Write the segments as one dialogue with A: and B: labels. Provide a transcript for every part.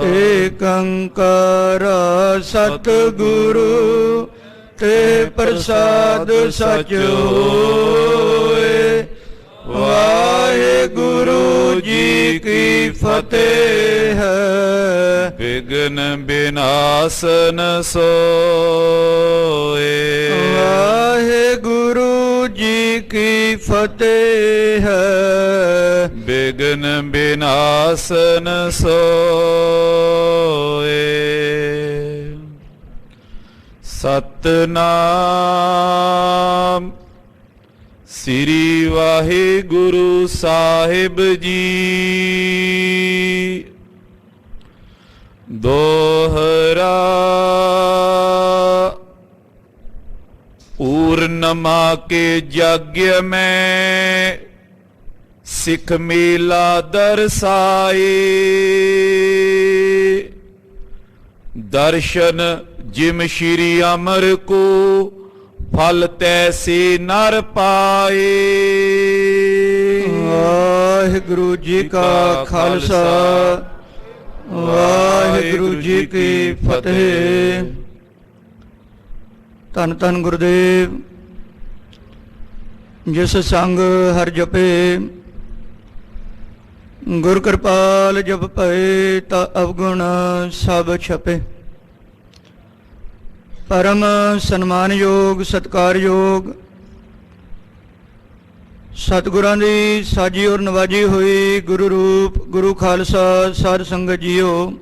A: ਏਕ ਓੰਕਾਰ ਸਤਿਗੁਰੂ ਤੇ ਪ੍ਰਸਾਦ ਸਚ ਹੋਏ। ਵਾਹਿਗੁਰੂ ਜੀ ਕੀ ਫਤਿਹ।
B: ਵਿਘਨ ਬਿਨਾਸਨ ਸੋਏ।
A: ਵਾਹਿਗੁਰੂ ਜੀ ਕੀ ਫਤਿਹ।
B: ਵਿਘਨ ਬਿਨਾਸਨ ਸੋਏ। ਸਤਨਾਮ ਸ੍ਰੀ ਵਾਹਿਗੁਰੂ ਸਾਹਿਬ ਜੀ। ਦੋਹਰਾ पूर्णमा के यज्ञ में सिख मेला दर्शाए। दर्शन जिम श्री अमर को फल तैसे नर पाए।
A: वाहिगुरु जी का खालसा वाहिगुरु जी की फतेह। ਧੰਨ ਧੰਨ ਗੁਰਦੇਵ ਜਿਸ ਸੰਗ ਹਰ ਜਪੇ ਗੁਰ ਕਿਰਪਾਲ ਜਪ ਭਏ ਤਾ ਅਵਗੁਣ ਸਭ ਛਪੇ। ਪਰਮ ਸਨਮਾਨਯੋਗ ਸਤਿਕਾਰਯੋਗ ਸਤਿਗੁਰਾਂ ਦੀ ਸਾਜੀ ਔਰ ਨਵਾਜੀ ਹੋਈ ਗੁਰੂ ਰੂਪ ਗੁਰੂ ਖਾਲਸਾ ਸਾਧ ਸੰਗਤ ਜੀਓ।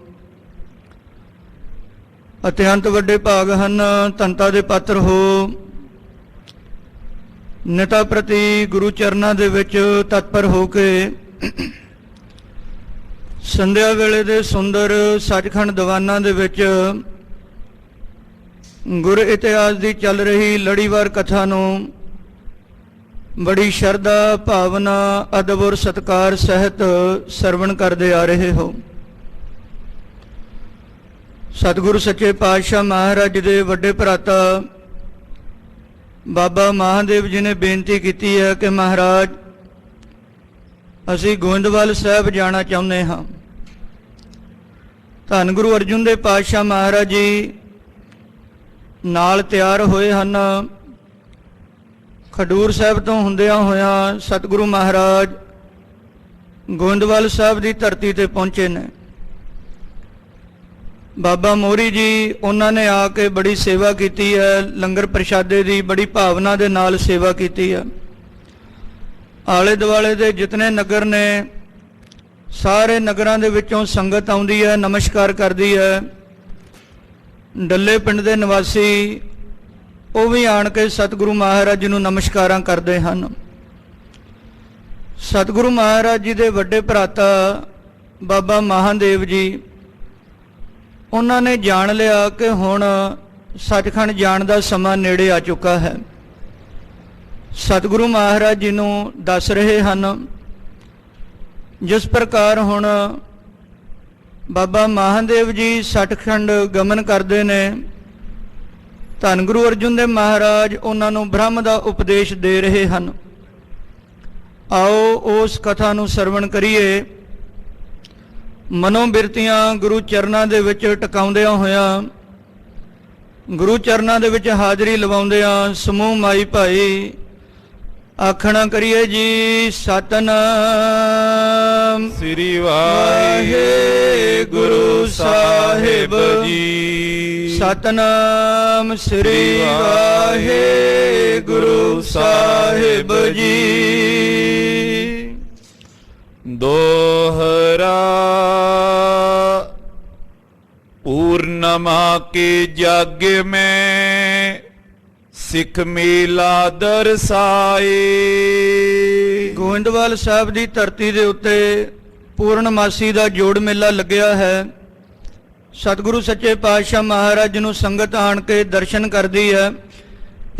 A: ਅਤਿਅੰਤ ਵੱਡੇ ਭਾਗ ਹਨ, ਧੰਤਾ ਦੇ ਪਾਤਰ ਹੋ। ਨਿਤਾ ਪ੍ਰਤੀ ਗੁਰੂ ਚਰਨਾਂ ਦੇ ਵਿੱਚ ਤਤਪਰ ਹੋ ਕੇ ਸੰਧਿਆ ਵੇਲੇ ਦੇ ਸੁੰਦਰ ਸੱਚਖੰਡ ਦੀਵਾਨਾਂ ਦੇ ਵਿੱਚ ਗੁਰ ਇਤਿਹਾਸ ਦੀ ਚੱਲ ਰਹੀ ਲੜੀਵਾਰ ਕਥਾ ਨੂੰ ਬੜੀ ਸ਼ਰਧਾ ਭਾਵਨਾ ਅਦਬ ਔਰ ਸਤਿਕਾਰ ਸਹਿਤ ਸਰਵਣ ਕਰਦੇ ਆ ਰਹੇ ਹੋ। ਸਤਿਗੁਰੂ ਸੱਚੇ ਪਾਤਸ਼ਾਹ ਮਹਾਰਾਜ ਦੇ ਵੱਡੇ ਭਰਾਤਾ ਬਾਬਾ ਮਹਾਦੇਵ ਜੀ ਨੇ ਬੇਨਤੀ ਕੀਤੀ ਹੈ ਕਿ ਮਹਾਰਾਜ ਅਸੀਂ ਗੋਇੰਦਵਾਲ ਸਾਹਿਬ ਜਾਣਾ ਚਾਹੁੰਦੇ ਹਾਂ। ਧੰਨ ਗੁਰੂ ਅਰਜੁਨ ਦੇਵ ਪਾਤਸ਼ਾਹ ਮਹਾਰਾਜ ਜੀ ਨਾਲ ਤਿਆਰ ਹੋਏ ਹਨ। ਖਡੂਰ ਸਾਹਿਬ ਤੋਂ ਹੁੰਦਿਆਂ ਹੋਇਆਂ ਸਤਿਗੁਰੂ ਮਹਾਰਾਜ ਗੋਇੰਦਵਾਲ ਸਾਹਿਬ ਦੀ ਧਰਤੀ ਤੇ ਪਹੁੰਚੇ ਨੇ। ਬਾਬਾ ਮੋਹਰੀ ਜੀ ਉਹਨਾਂ ਨੇ ਆ ਕੇ ਬੜੀ ਸੇਵਾ ਕੀਤੀ ਹੈ, ਲੰਗਰ ਪ੍ਰਸ਼ਾਦੇ ਦੀ ਬੜੀ ਭਾਵਨਾ ਦੇ ਨਾਲ ਸੇਵਾ ਕੀਤੀ ਹੈ। ਆਲੇ ਦੁਆਲੇ ਦੇ ਜਿਤਨੇ ਨਗਰ ਨੇ ਸਾਰੇ ਨਗਰਾਂ ਦੇ ਵਿੱਚੋਂ ਸੰਗਤ ਆਉਂਦੀ ਹੈ, ਨਮਸਕਾਰ ਕਰਦੀ ਹੈ। ਡੱਲੇ ਪਿੰਡ ਦੇ ਨਿਵਾਸੀ ਉਹ ਵੀ ਆਣ ਕੇ ਸਤਿਗੁਰੂ ਮਹਾਰਾਜ ਜੀ ਨੂੰ ਨਮਸਕਾਰਾਂ ਕਰਦੇ ਹਨ। ਸਤਿਗੁਰੂ ਮਹਾਰਾਜ ਜੀ ਦੇ ਵੱਡੇ ਭਰਾਤਾ ਬਾਬਾ ਮਹਾਦੇਵ ਜੀ ਉਹਨਾਂ ਨੇ ਜਾਣ ਲਿਆ ਕਿ ਹੁਣ ਸੱਚਖੰਡ ਜਾਣ ਦਾ ਸਮਾਂ ਨੇੜੇ ਆ ਚੁੱਕਾ ਹੈ। ਸਤਿਗੁਰੂ ਮਹਾਰਾਜ ਜੀ ਨੂੰ ਦੱਸ ਰਹੇ ਹਨ ਜਿਸ ਪ੍ਰਕਾਰ ਹੁਣ ਬਾਬਾ ਮਹਾਦੇਵ ਜੀ ਸੱਚਖੰਡ ਗਮਨ ਕਰਦੇ ਨੇ। ਧੰਨ ਗੁਰੂ ਅਰਜੁਨ ਦੇਵ ਮਹਾਰਾਜ ਉਹਨਾਂ ਨੂੰ ਬ੍ਰਹਮ ਦਾ ਉਪਦੇਸ਼ ਦੇ ਰਹੇ ਹਨ। ਆਓ ਉਸ ਕਥਾ ਨੂੰ ਸਰਵਣ ਕਰੀਏ। ਮਨੋਬਿਰਤੀਆਂ ਗੁਰੂ ਚਰਨਾਂ ਦੇ ਵਿੱਚ ਟਿਕਾਉਂਦਿਆਂ ਹੋਇਆਂ ਗੁਰੂ ਚਰਨਾਂ ਦੇ ਵਿੱਚ ਹਾਜ਼ਰੀ ਲਵਾਉਂਦਿਆਂ ਸਮੂਹ ਮਾਈ ਭਾਈ ਆਖਣਾ ਕਰੀਏ ਜੀ। ਸਤਨਾਮ
B: ਸ੍ਰੀ ਵਾਹਿਗੁਰੂ ਸਾਹਿਬ ਜੀ।
A: ਸਤਨਾਮ ਸ੍ਰੀ ਵਾਹਿਗੁਰੂ ਸਾਹਿਬ ਜੀ।
B: दोहरा पूर्णमा के यज्ञ में सिख मेला दर्शाए।
A: ਗੋਇੰਦਵਾਲ ਸਾਹਿਬ ਦੀ ਧਰਤੀ ਦੇ ਉੱਤੇ ਪੂਰਨਮਾਸੀ ਦਾ ਜੋੜ ਮੇਲਾ ਲੱਗਿਆ ਹੈ। ਸਤਿਗੁਰੂ ਸੱਚੇ ਪਾਤਸ਼ਾਹ ਮਹਾਰਾਜ ਨੂੰ ਸੰਗਤ ਆਣ ਕੇ ਦਰਸ਼ਨ ਕਰਦੀ ਹੈ।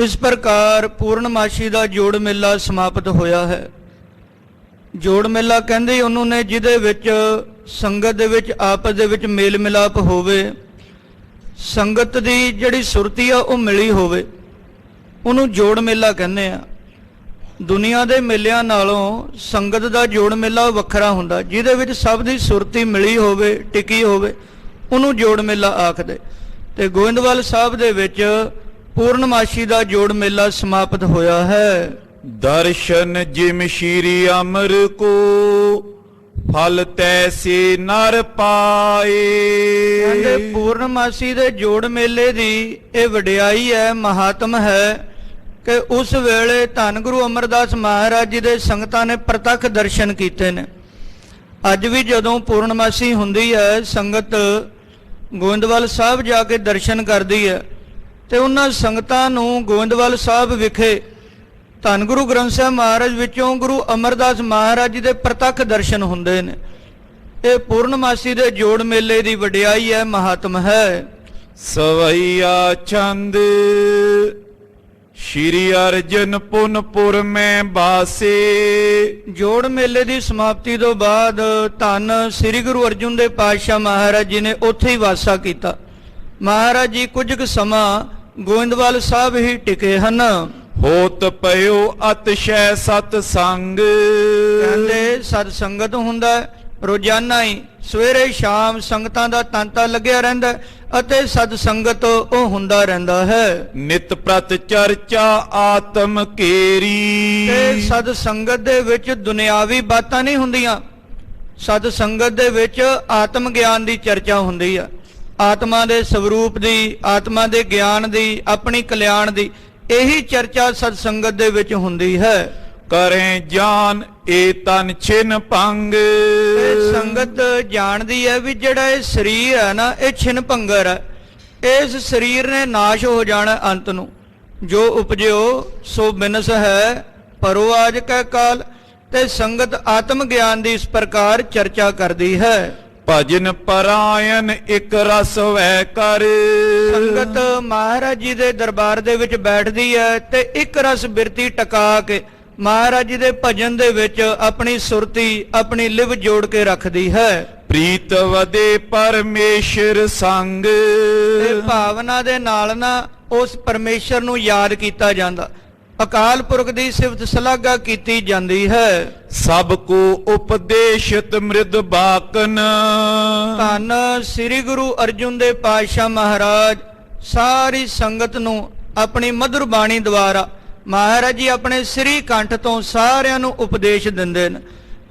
A: ਇਸ ਪ੍ਰਕਾਰ ਪੂਰਨਮਾਸੀ ਦਾ ਜੋੜ ਮੇਲਾ ਸਮਾਪਤ ਹੋਇਆ ਹੈ। ਜੋੜ ਮੇਲਾ ਕਹਿੰਦੇ ਉਹਨੂੰ ਨੇ ਜਿਹਦੇ ਵਿੱਚ ਸੰਗਤ ਦੇ ਵਿੱਚ ਆਪਸ ਦੇ ਵਿੱਚ ਮੇਲ ਮਿਲਾਪ ਹੋਵੇ, ਸੰਗਤ ਦੀ ਜਿਹੜੀ ਸੁਰਤੀ ਆ ਉਹ ਮਿਲੀ ਹੋਵੇ, ਉਹਨੂੰ ਜੋੜ ਮੇਲਾ ਕਹਿੰਦੇ ਆ। ਦੁਨੀਆ ਦੇ ਮੇਲਿਆਂ ਨਾਲੋਂ ਸੰਗਤ ਦਾ ਜੋੜ ਮੇਲਾ ਵੱਖਰਾ ਹੁੰਦਾ, ਜਿਹਦੇ ਵਿੱਚ ਸਭ ਦੀ ਸੁਰਤੀ ਮਿਲੀ ਹੋਵੇ, ਟਿਕੀ ਹੋਵੇ, ਉਹਨੂੰ ਜੋੜ ਮੇਲਾ ਆਖਦੇ। ਤੇ ਗੋਇੰਦਵਾਲ ਸਾਹਿਬ ਦੇ ਵਿੱਚ ਪੂਰਨਮਾਸ਼ੀ ਦਾ ਜੋੜ ਮੇਲਾ ਸਮਾਪਤ ਹੋਇਆ ਹੈ।
B: ਦਰਸ਼ਨ ਜਿਮ ਸ਼੍ਰੀ ਅਮਰ ਕੋ ਫਲ ਤੈਸੇ ਨਰ ਪਾਏ।
A: ਕਹਿੰਦੇ ਪੂਰਨਮਾਸ਼ੀ ਦੇ ਜੋੜ ਮੇਲੇ ਦੀ ਇਹ ਵਡਿਆਈ ਹੈ, ਮਹਾਤਮ ਹੈ ਕਿ ਉਸ ਵੇਲੇ ਧੰਨ ਗੁਰੂ ਅਮਰਦਾਸ ਮਹਾਰਾਜ ਜੀ ਦੇ ਸੰਗਤਾਂ ਨੇ ਪ੍ਰਤੱਖ ਦਰਸ਼ਨ ਕੀਤੇ ਨੇ। ਅੱਜ ਵੀ ਜਦੋਂ ਪੂਰਨਮਾਸ਼ੀ ਹੁੰਦੀ ਹੈ, ਸੰਗਤ ਗੋਇੰਦਵਾਲ ਸਾਹਿਬ ਜਾ ਕੇ ਦਰਸ਼ਨ ਕਰਦੀ ਹੈ ਤੇ ਉਹਨਾਂ ਸੰਗਤਾਂ ਨੂੰ ਗੋਇੰਦਵਾਲ ਸਾਹਿਬ ਵਿਖੇ ਧੰਨ ਗੁਰੂ ਗ੍ਰੰਥ ਸਾਹਿਬ ਮਹਾਰਾਜ ਵਿੱਚੋਂ ਗੁਰੂ ਅਮਰਦਾਸ ਮਹਾਰਾਜ ਜੀ ਦੇ ਪ੍ਰਤੱਖ ਦਰਸ਼ਨ ਹੁੰਦੇ ਨੇ। ਇਹ ਪੂਰਨਮਾਸ਼ੀ ਦੇ ਜੋੜ ਮੇਲੇ ਦੀ ਵਡਿਆਈ ਹੈ, ਮਹਾਤਮ ਹੈ।
B: ਸਵਈਆ ਚੰਦ ਸ਼੍ਰੀ ਅਰਜਨ ਪੁਨਪੁਰ ਮੈਂ ਬਾਸੇ।
A: ਜੋੜ ਮੇਲੇ ਦੀ ਸਮਾਪਤੀ ਤੋਂ ਬਾਅਦ ਧੰਨ ਸ੍ਰੀ ਗੁਰੂ ਅਰਜਨ ਦੇਵ ਪਾਤਸ਼ਾਹ ਮਹਾਰਾਜ ਜੀ ਨੇ ਉੱਥੇ ਹੀ ਵਾਸਾ ਕੀਤਾ। ਮਹਾਰਾਜ ਜੀ ਕੁਝ ਕੁ ਸਮਾਂ ਗੋਇੰਦਵਾਲ ਸਾਹਿਬ ਹੀ ਟਿਕੇ ਹਨ।
B: ਹੋਤ ਪਇਓ ਅਤਿਸ਼ੈ ਸਤ ਸੰਗ।
A: ਕਹਿੰਦੇ ਸਤ ਸੰਗਤ ਹੁੰਦਾ, ਰੋਜ਼ਾਨਾ ਹੀ ਸਵੇਰੇ ਸ਼ਾਮ ਸੰਗਤਾਂ ਦਾ ਤਾਂਤਾ ਲੱਗਿਆ ਰਹਿੰਦਾ ਅਤੇ ਸਤ ਸੰਗਤ ਉਹ ਹੁੰਦਾ ਰਹਿੰਦਾ ਹੈ।
B: ਨਿਤ ਪ੍ਰਤ ਚਰਚਾ ਆਤਮ ਕੇਰੀ।
A: ਤੇ ਸਤ ਸੰਗਤ ਦੇ ਵਿੱਚ ਦੁਨਿਆਵੀ ਬਾਤਾਂ ਨਹੀਂ ਹੁੰਦੀਆਂ, ਸਤ ਸੰਗਤ ਦੇ ਵਿੱਚ ਆਤਮ ਗਿਆਨ ਦੀ ਚਰਚਾ ਹੁੰਦੀ ਆ। ਆਤਮਾ ਦੇ ਸਵਰੂਪ ਦੀ, ਆਤਮਾ ਦੇ ਗਿਆਨ ਦੀ, ਆਪਣੀ ਕਲਿਆਣ ਦੀ, ਇਹੀ ਚਰਚਾ ਸਤ ਸੰਗਤ ਦੇ ਵਿੱਚ ਹੁੰਦੀ ਹੈ।
B: ਕਰੇ ਜਾਨ ਏ ਤਨ ਛਿਨ ਭੰਗ।
A: ਇਹ ਸੰਗਤ ਜਾਣਦੀ ਹੈ ਵੀ ਜਿਹੜਾ ਇਹ ਸਰੀਰ ਹੈ ਨਾ, ਇਹ ਛਿਨ ਭੰਗਰ ਹੈ। ਇਸ ਸਰੀਰ ਨੇ ਨਾਸ਼ ਹੋ ਜਾਣਾ ਅੰਤ ਨੂੰ। ਜੋ ਉਪਜਿਓ ਸੋ ਬਿਨਸ ਹੈ, ਪਰੋ ਆਜ ਕੈ ਕਾਲ। ਤੇ ਸੰਗਤ ਆਤਮ ਗਿਆਨ ਦੀ ਇਸ ਪ੍ਰਕਾਰ ਚਰਚਾ ਕਰਦੀ ਹੈ।
B: ਭਜਨ ਪਰਾਇਣ ਇਕ ਰਸ ਵੈ ਕਰ।
A: ਸੰਗਤ ਮਹਾਰਾਜ ਜੀ ਦੇ ਦਰਬਾਰ ਦੇ ਵਿੱਚ ਬੈਠਦੀ ਹੈ ਤੇ ਇੱਕ ਰਸ ਬਿਰਤੀ ਟਕਾ ਕੇ ਮਹਾਰਾਜ ਜੀ ਦੇ ਭਜਨ ਦੇ ਵਿੱਚ ਆਪਣੀ ਸੁਰਤੀ, ਆਪਣੀ ਲਿਵ ਜੋੜ ਕੇ ਰੱਖਦੀ ਹੈ।
B: ਪ੍ਰੀਤ ਵਦੇ ਪਰਮੇਸ਼ਰ ਸੰਗ।
A: ਤੇ ਭਾਵਨਾ ਦੇ ਨਾਲ ਨਾ ਉਸ ਪਰਮੇਸ਼ਰ ਨੂੰ ਯਾਦ ਕੀਤਾ ਜਾਂਦਾ, ਅਕਾਲ ਪੁਰਖ ਦੀ ਸਿਫਤ ਸਲਾਘਾ ਕੀਤੀ ਜਾਂਦੀ ਹੈ।
B: ਸਭ ਕੋ ਉਪਦੇਸ਼ਿਤ ਮ੍ਰਿਦ ਬਾਕਨ।
A: ਧੰਨ ਸ੍ਰੀ ਗੁਰੂ ਅਰਜਨ ਦੇਵ ਪਾਤਸ਼ਾਹ ਮਹਾਰਾਜ ਸਾਰੀ ਸੰਗਤ ਨੂੰ ਆਪਣੀ ਮਧੁਰ ਬਾਣੀ ਦੁਆਰਾ ਮਹਾਰਾਜ ਜੀ ਆਪਣੇ ਸ੍ਰੀ ਕੰਠ ਤੋਂ ਸਾਰਿਆਂ ਨੂੰ ਉਪਦੇਸ਼ ਦਿੰਦੇ ਨੇ।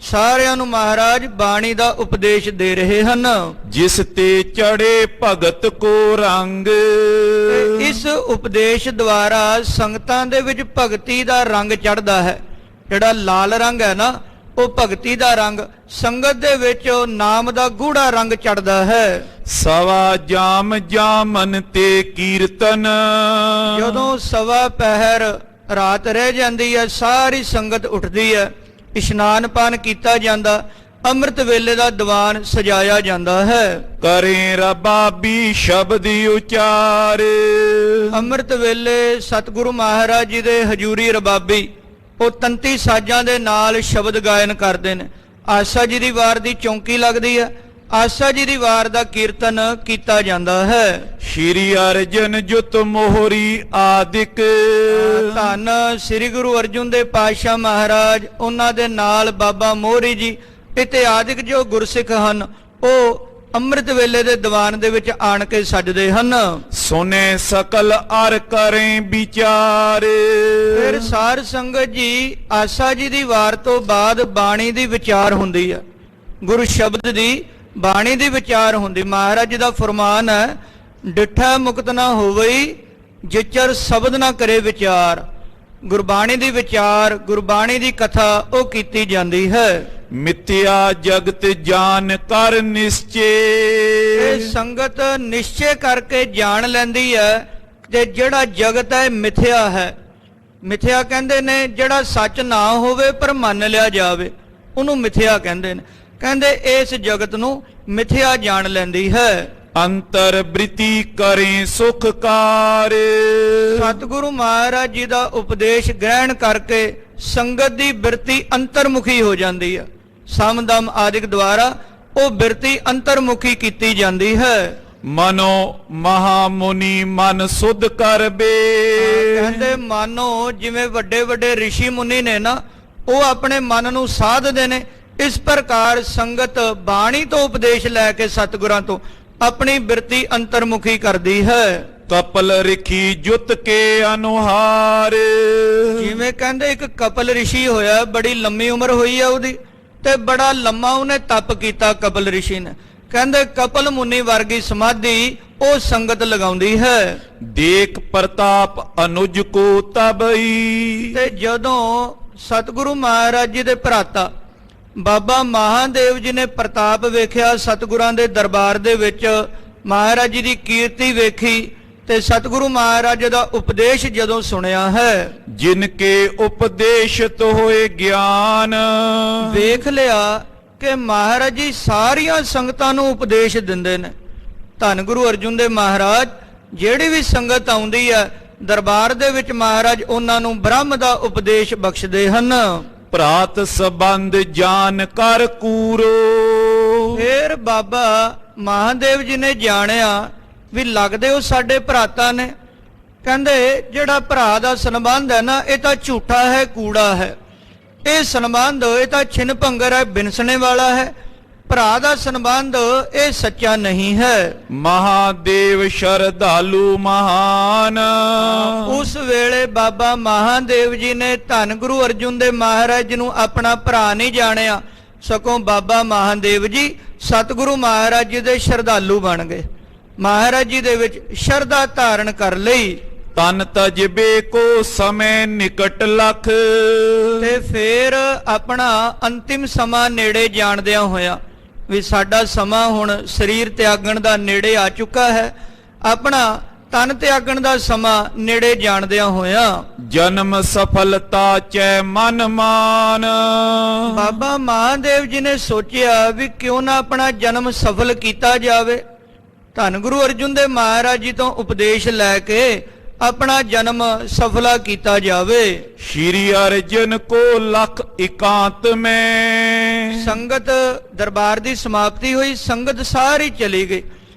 A: ਸਾਰਿਆਂ ਨੂੰ ਮਹਾਰਾਜ ਬਾਣੀ ਦਾ ਉਪਦੇਸ਼ ਦੇ ਰਹੇ ਹਨ।
B: ਜਿਸ ਤੇ ਚੜੇ ਭਗਤ ਕੋ ਰੰਗ।
A: ਤੇ ਇਸ ਉਪਦੇਸ਼ ਦੁਆਰਾ ਸੰਗਤਾਂ ਦੇ ਵਿੱਚ ਭਗਤੀ ਦਾ ਰੰਗ ਚੜ੍ਹਦਾ ਹੈ। ਜਿਹੜਾ ਲਾਲ ਰੰਗ ਹੈ ਨਾ, ਉਹ ਭਗਤੀ ਦਾ ਰੰਗ। ਸੰਗਤ ਦੇ ਵਿੱਚ ਨਾਮ ਦਾ ਗੂੜਾ ਰੰਗ ਚੜ੍ਹਦਾ ਹੈ।
B: ਸਵਾ ਜਾਮ ਜਾਮਨ ਤੇ ਕੀਰਤਨ।
A: ਜਦੋਂ ਸਵਾ ਪਹਿਰ ਰਾਤ ਰਹਿ ਜਾਂਦੀ ਹੈ, ਸਾਰੀ ਸੰਗਤ ਉੱਠਦੀ ਹੈ, ਇਸ਼ਨਾਨ ਪਾਨ ਕੀਤਾ ਜਾਂਦਾ, ਅੰਮ੍ਰਿਤ ਵੇਲੇ ਦਾ ਦੀਵਾਨ ਸਜਾਇਆ ਜਾਂਦਾ ਹੈ।
B: ਕਰੇ ਰਬਾਬੀ ਸ਼ਬਦ ਉਚਾਰ।
A: ਅੰਮ੍ਰਿਤ ਵੇਲੇ ਸਤਿਗੁਰੂ ਮਹਾਰਾਜ ਜੀ ਦੇ ਹਜੂਰੀ ਰਬਾਬੀ ਉਹ ਤੰਤੀ ਸਾਜ਼ਾਂ ਦੇ ਨਾਲ ਸ਼ਬਦ ਗਾਇਨ ਕਰਦੇ ਨੇ। ਆਸਾ ਜੀ ਦੀ ਵਾਰ ਦੀ ਚੌਂਕੀ ਲੱਗਦੀ ਹੈ, ਆਸਾ ਜੀ ਦੀ ਵਾਰ ਦਾ ਕੀਰਤਨ ਕੀਤਾ ਜਾਂਦਾ ਹੈ।
B: ਸ਼੍ਰੀ ਅਰਜਨ ਜੁਤ ਮੋਹਰੀ ਆਦਿਕ।
A: ਧੰਨ ਸ੍ਰੀ ਗੁਰੂ ਅਰਜਨ ਦੇਵ ਪਾਤਸ਼ਾਹ ਮਹਾਰਾਜ, ਉਹਨਾਂ ਦੇ ਨਾਲ ਬਾਬਾ ਮੋਹਰੀ ਜੀ ਇਤਿਆਦਿਕ ਜੋ ਗੁਰਸਿੱਖ ਹਨ, ਉਹ ਅੰਮ੍ਰਿਤ ਵੇਲੇ ਦੇ ਦੀਵਾਨ ਦੇ ਵਿੱਚ ਆਣ ਕੇ ਸਜਦੇ ਹਨ।
B: ਸੁਨੇ ਸਕਲ ਅਰ ਕਰੇ ਵਿਚਾਰ।
A: ਫਿਰ ਸਾਰ ਸੰਗਤ ਜੀ ਆਸਾ ਜੀ ਦੀ ਵਾਰ ਤੋਂ ਬਾਅਦ ਬਾਣੀ ਦੀ ਵਿਚਾਰ ਹੁੰਦੀ ਹੈ। ਗੁਰੂ ਸ਼ਬਦ ਦੀ ਬਾਣੀ ਦੀ ਵਿਚਾਰ ਹੁੰਦੀ। ਮਹਾਰਾਜ ਜੀ ਦਾ ਫਰਮਾਨ ਹੈ, ਡਿਠਾ ਮੁਕਤ ਨਾ ਹੋਵਈ ਜਿਚਰ ਸ਼ਬਦ ਨਾ ਕਰੇ ਵਿਚਾਰ। ਗੁਰਬਾਣੀ ਦੀ ਵਿਚਾਰ, ਗੁਰਬਾਣੀ ਦੀ ਕਥਾ ਉਹ ਕੀਤੀ ਜਾਂਦੀ ਹੈ।
B: ਮਿਥਿਆ ਜਗਤ ਜਾਣ ਕਰ ਨਿਸ਼ਚੇ।
A: ਇਹ ਸੰਗਤ ਨਿਸ਼ਚੇ ਕਰਕੇ ਜਾਣ ਲੈਂਦੀ ਹੈ ਕਿ ਜਿਹੜਾ ਜਗਤ ਹੈ ਮਿਥਿਆ ਹੈ। ਮਿਥਿਆ ਕਹਿੰਦੇ ਨੇ ਜਿਹੜਾ ਸੱਚ ਨਾ ਹੋਵੇ ਪਰ ਮੰਨ ਲਿਆ ਜਾਵੇ, ਉਹਨੂੰ ਮਿਥਿਆ ਕਹਿੰਦੇ ਨੇ। ਕਹਿੰਦੇ ਇਸ ਜਗਤ ਨੂੰ ਮਿਥਿਆ ਜਾਣ ਲੈਂਦੀ ਹੈ।
B: ਅੰਤਰ ਬ੍ਰਿਤੀ ਕਰੇ ਸੁਖਕਾਰ।
A: ਸਤਿਗੁਰੂ ਮਹਾਰਾਜ ਜੀ ਦਾ ਉਪਦੇਸ਼ ਗ੍ਰਹਿਣ ਕਰਕੇ ਸੰਗਤ ਦੀ ਬਿਰਤੀ ਅੰਤਰਮੁਖੀ ਹੋ ਜਾਂਦੀ ਹੈ। ਸਮਦਮ ਆਦਿਕ ਦੁਆਰਾ ਉਹ ਬਿਰਤੀ ਅੰਤਰਮੁਖੀ ਕੀਤੀ ਜਾਂਦੀ ਹੈ।
B: ਮਨੋ ਮਹਾਮੁਨੀ ਮਨ ਸੁਧ ਕਰਬੇ।
A: ਕਹਿੰਦੇ ਮਾਨੋ ਜਿਵੇਂ ਵੱਡੇ ਵੱਡੇ ਰਿਸ਼ੀ ਮੁਨੀ ਨੇ ਨਾ, ਉਹ ਆਪਣੇ ਮਨ ਨੂੰ ਸਾਧਦੇ ਨੇ, ਇਸ ਪ੍ਰਕਾਰ ਸੰਗਤ ਬਾਣੀ ਤੋਂ ਉਪਦੇਸ਼ ਲੈ ਕੇ ਸਤਿਗੁਰਾਂ ਤੋਂ ਆਪਣੀ ਬਿਰਤੀ ਅੰਤਰਮੁਖੀ ਕਰਦੀ ਹੈ।
B: ਕਪਲ ਰਿਖੀ ਜੁਤ ਕੇ ਅਨੁਹਾਰ।
A: ਜਿਵੇਂ ਕਹਿੰਦੇ ਇੱਕ ਕਪਲ ਰਿਸ਼ੀ ਹੋਇਆ, ਬੜੀ ਲੰਮੀ ਉਮਰ ਹੋਈ ਆ ਉਹਦੀ, ਤੇ ਬੜਾ ਲੰਮਾ ਉਹਨੇ ਤਪ ਕੀਤਾ ਕਪਲ ਰਿਸ਼ੀ ਨੇ। ਕਹਿੰਦੇ ਕਪਲ ਮੁਨੀ ਵਰਗੀ ਸਮਾਧੀ ਉਹ ਸੰਗਤ ਲਗਾਉਂਦੀ ਹੈ।
B: ਦੇਖ ਪ੍ਰਤਾਪ ਅਨੁਜ ਕੋ ਤਬਈ।
A: ਤੇ ਜਦੋਂ ਸਤਿਗੁਰੂ ਮਹਾਰਾਜ ਜੀ ਦੇ ਭਰਾਤਾ ਬਾਬਾ ਮਹਾਦੇਵ ਜੀ ਨੇ ਪ੍ਰਤਾਪ ਵੇਖਿਆ, ਸਤਿਗੁਰਾਂ ਦੇ ਦਰਬਾਰ ਦੇ ਵਿੱਚ ਮਹਾਰਾਜ ਜੀ ਦੀ ਕੀਰਤੀ ਵੇਖੀ, ਤੇ ਸਤਿਗੁਰੂ ਮਹਾਰਾਜ ਦਾ ਉਪਦੇਸ਼ ਜਦੋਂ ਸੁਣਿਆ ਹੈ,
B: ਜਿਨ ਕੇ ਉਪਦੇਸ਼ਤ ਹੋਏ ਗਿਆਨ।
A: ਵੇਖ ਲਿਆ ਕਿ ਮਹਾਰਾਜ ਜੀ ਸਾਰੀਆਂ ਸੰਗਤਾਂ ਨੂੰ ਉਪਦੇਸ਼ ਦਿੰਦੇ ਨੇ। ਧੰਨ ਗੁਰੂ ਅਰਜੁਨ ਦੇਵ ਮਹਾਰਾਜ ਜਿਹੜੀ ਵੀ ਸੰਗਤ ਆਉਂਦੀ ਹੈ ਦਰਬਾਰ ਦੇ ਵਿੱਚ, ਮਹਾਰਾਜ ਉਹਨਾਂ ਨੂੰ ਬ੍ਰਹਮ ਦਾ ਉਪਦੇਸ਼ ਬਖਸ਼ਦੇ ਹਨ।
B: ਭਰਾਤ ਸੰਬੰਧ ਜਾਣ ਕਰ ਕੂਰੋ।
A: ਫਿਰ ਬਾਬਾ ਮਹਾਦੇਵ ਜੀ ਨੇ ਜਾਣਿਆ ਵੀ ਲੱਗਦੇ ਉਹ ਸਾਡੇ ਭਰਾਤਾ ਨੇ। ਕਹਿੰਦੇ ਜਿਹੜਾ ਭਰਾ ਦਾ ਸੰਬੰਧ ਹੈ ਨਾ, ਇਹ ਤਾਂ ਝੂਠਾ ਹੈ, ਕੂੜਾ ਹੈ। ਇਹ ਸੰਬੰਧ ਇਹ ਤਾਂ ਛਿਨ ਭੰਗਰ ਹੈ, ਬਿਨਸਣੇ ਵਾਲਾ ਹੈ। ਭਰਾ ਦਾ ਸੰਬੰਧ ਇਹ ਸੱਚਾ ਨਹੀਂ ਹੈ।
B: ਮਹਾਦੇਵ ਸ਼ਰਧਾਲੂ ਮਹਾਨ।
A: ਉਸ ਵੇਲੇ ਬਾਬਾ ਮਹਾਦੇਵ ਜੀ ਨੇ ਧੰਨ ਗੁਰੂ ਅਰਜੁਨ ਦੇਵ ਮਹਾਰਾਜ ਜੀ ਨੂੰ ਆਪਣਾ ਭਰਾ ਨਹੀਂ ਜਾਣਿਆ, ਸਗੋਂ ਬਾਬਾ ਮਹਾਦੇਵ ਜੀ ਸਤਿਗੁਰੂ ਮਹਾਰਾਜ ਜੀ ਦੇ ਸ਼ਰਧਾਲੂ ਬਣ ਗਏ। ਮਹਾਰਾਜ ਜੀ ਦੇ ਵਿੱਚ ਸ਼ਰਧਾ ਧਾਰਨ ਕਰ ਲਈ।
B: ਤਨ ਤਜਬੇ ਕੋ ਸਮੇਂ ਨਿਕਟ ਲਖ।
A: ਤੇ ਫਿਰ ਆਪਣਾ ਅੰਤਿਮ ਸਮਾਂ ਨੇੜੇ ਜਾਣਦਿਆਂ ਹੋਇਆ ਵੀ ਸਾਡਾ ਸਮਾਂ ਹੁਣ ਸਰੀਰ ਤਿਆਗਣ ਦਾ ਨੇੜੇ ਆ ਚੁੱਕਾ ਹੈ, ਆਪਣਾ ਤਨ ਤਿਆਗਣ ਦਾ ਸਮਾਂ ਨੇੜੇ ਜਾਣਦਿਆਂ ਹੋਇਆ
B: ਜਨਮ ਸਫਲਤਾ ਚੈ ਮਨ ਮਾਨ।
A: ਬਾਬਾ ਮਹਾਦੇਵ ਜੀ ਨੇ ਸੋਚਿਆ ਵੀ ਕਿਉਂ ਨਾ ਆਪਣਾ ਜਨਮ ਸਫਲ ਕੀਤਾ ਜਾਵੇ। ਧੰਨ ਗੁਰੂ ਅਰਜੁਨ ਦੇਵ ਮਹਾਰਾਜ ਜੀ ਤੋਂ ਉਪਦੇਸ਼ ਲੈ ਕੇ ਆਪਣਾ ਜਨਮ ਸਫਲਾ ਕੀਤਾ ਜਾਵੇ।
B: ਸ਼੍ਰੀ ਅਰਜਨ ਕੋ ਲਖ ਇਕਾਂਤ ਮੈਂ।
A: ਸੰਗਤ ਦਰਬਾਰ ਦੀ ਸਮਾਪਤੀ ਹੋਈ, ਸੰਗਤ ਸਾਰੀ ਚਲੀ ਗਈ,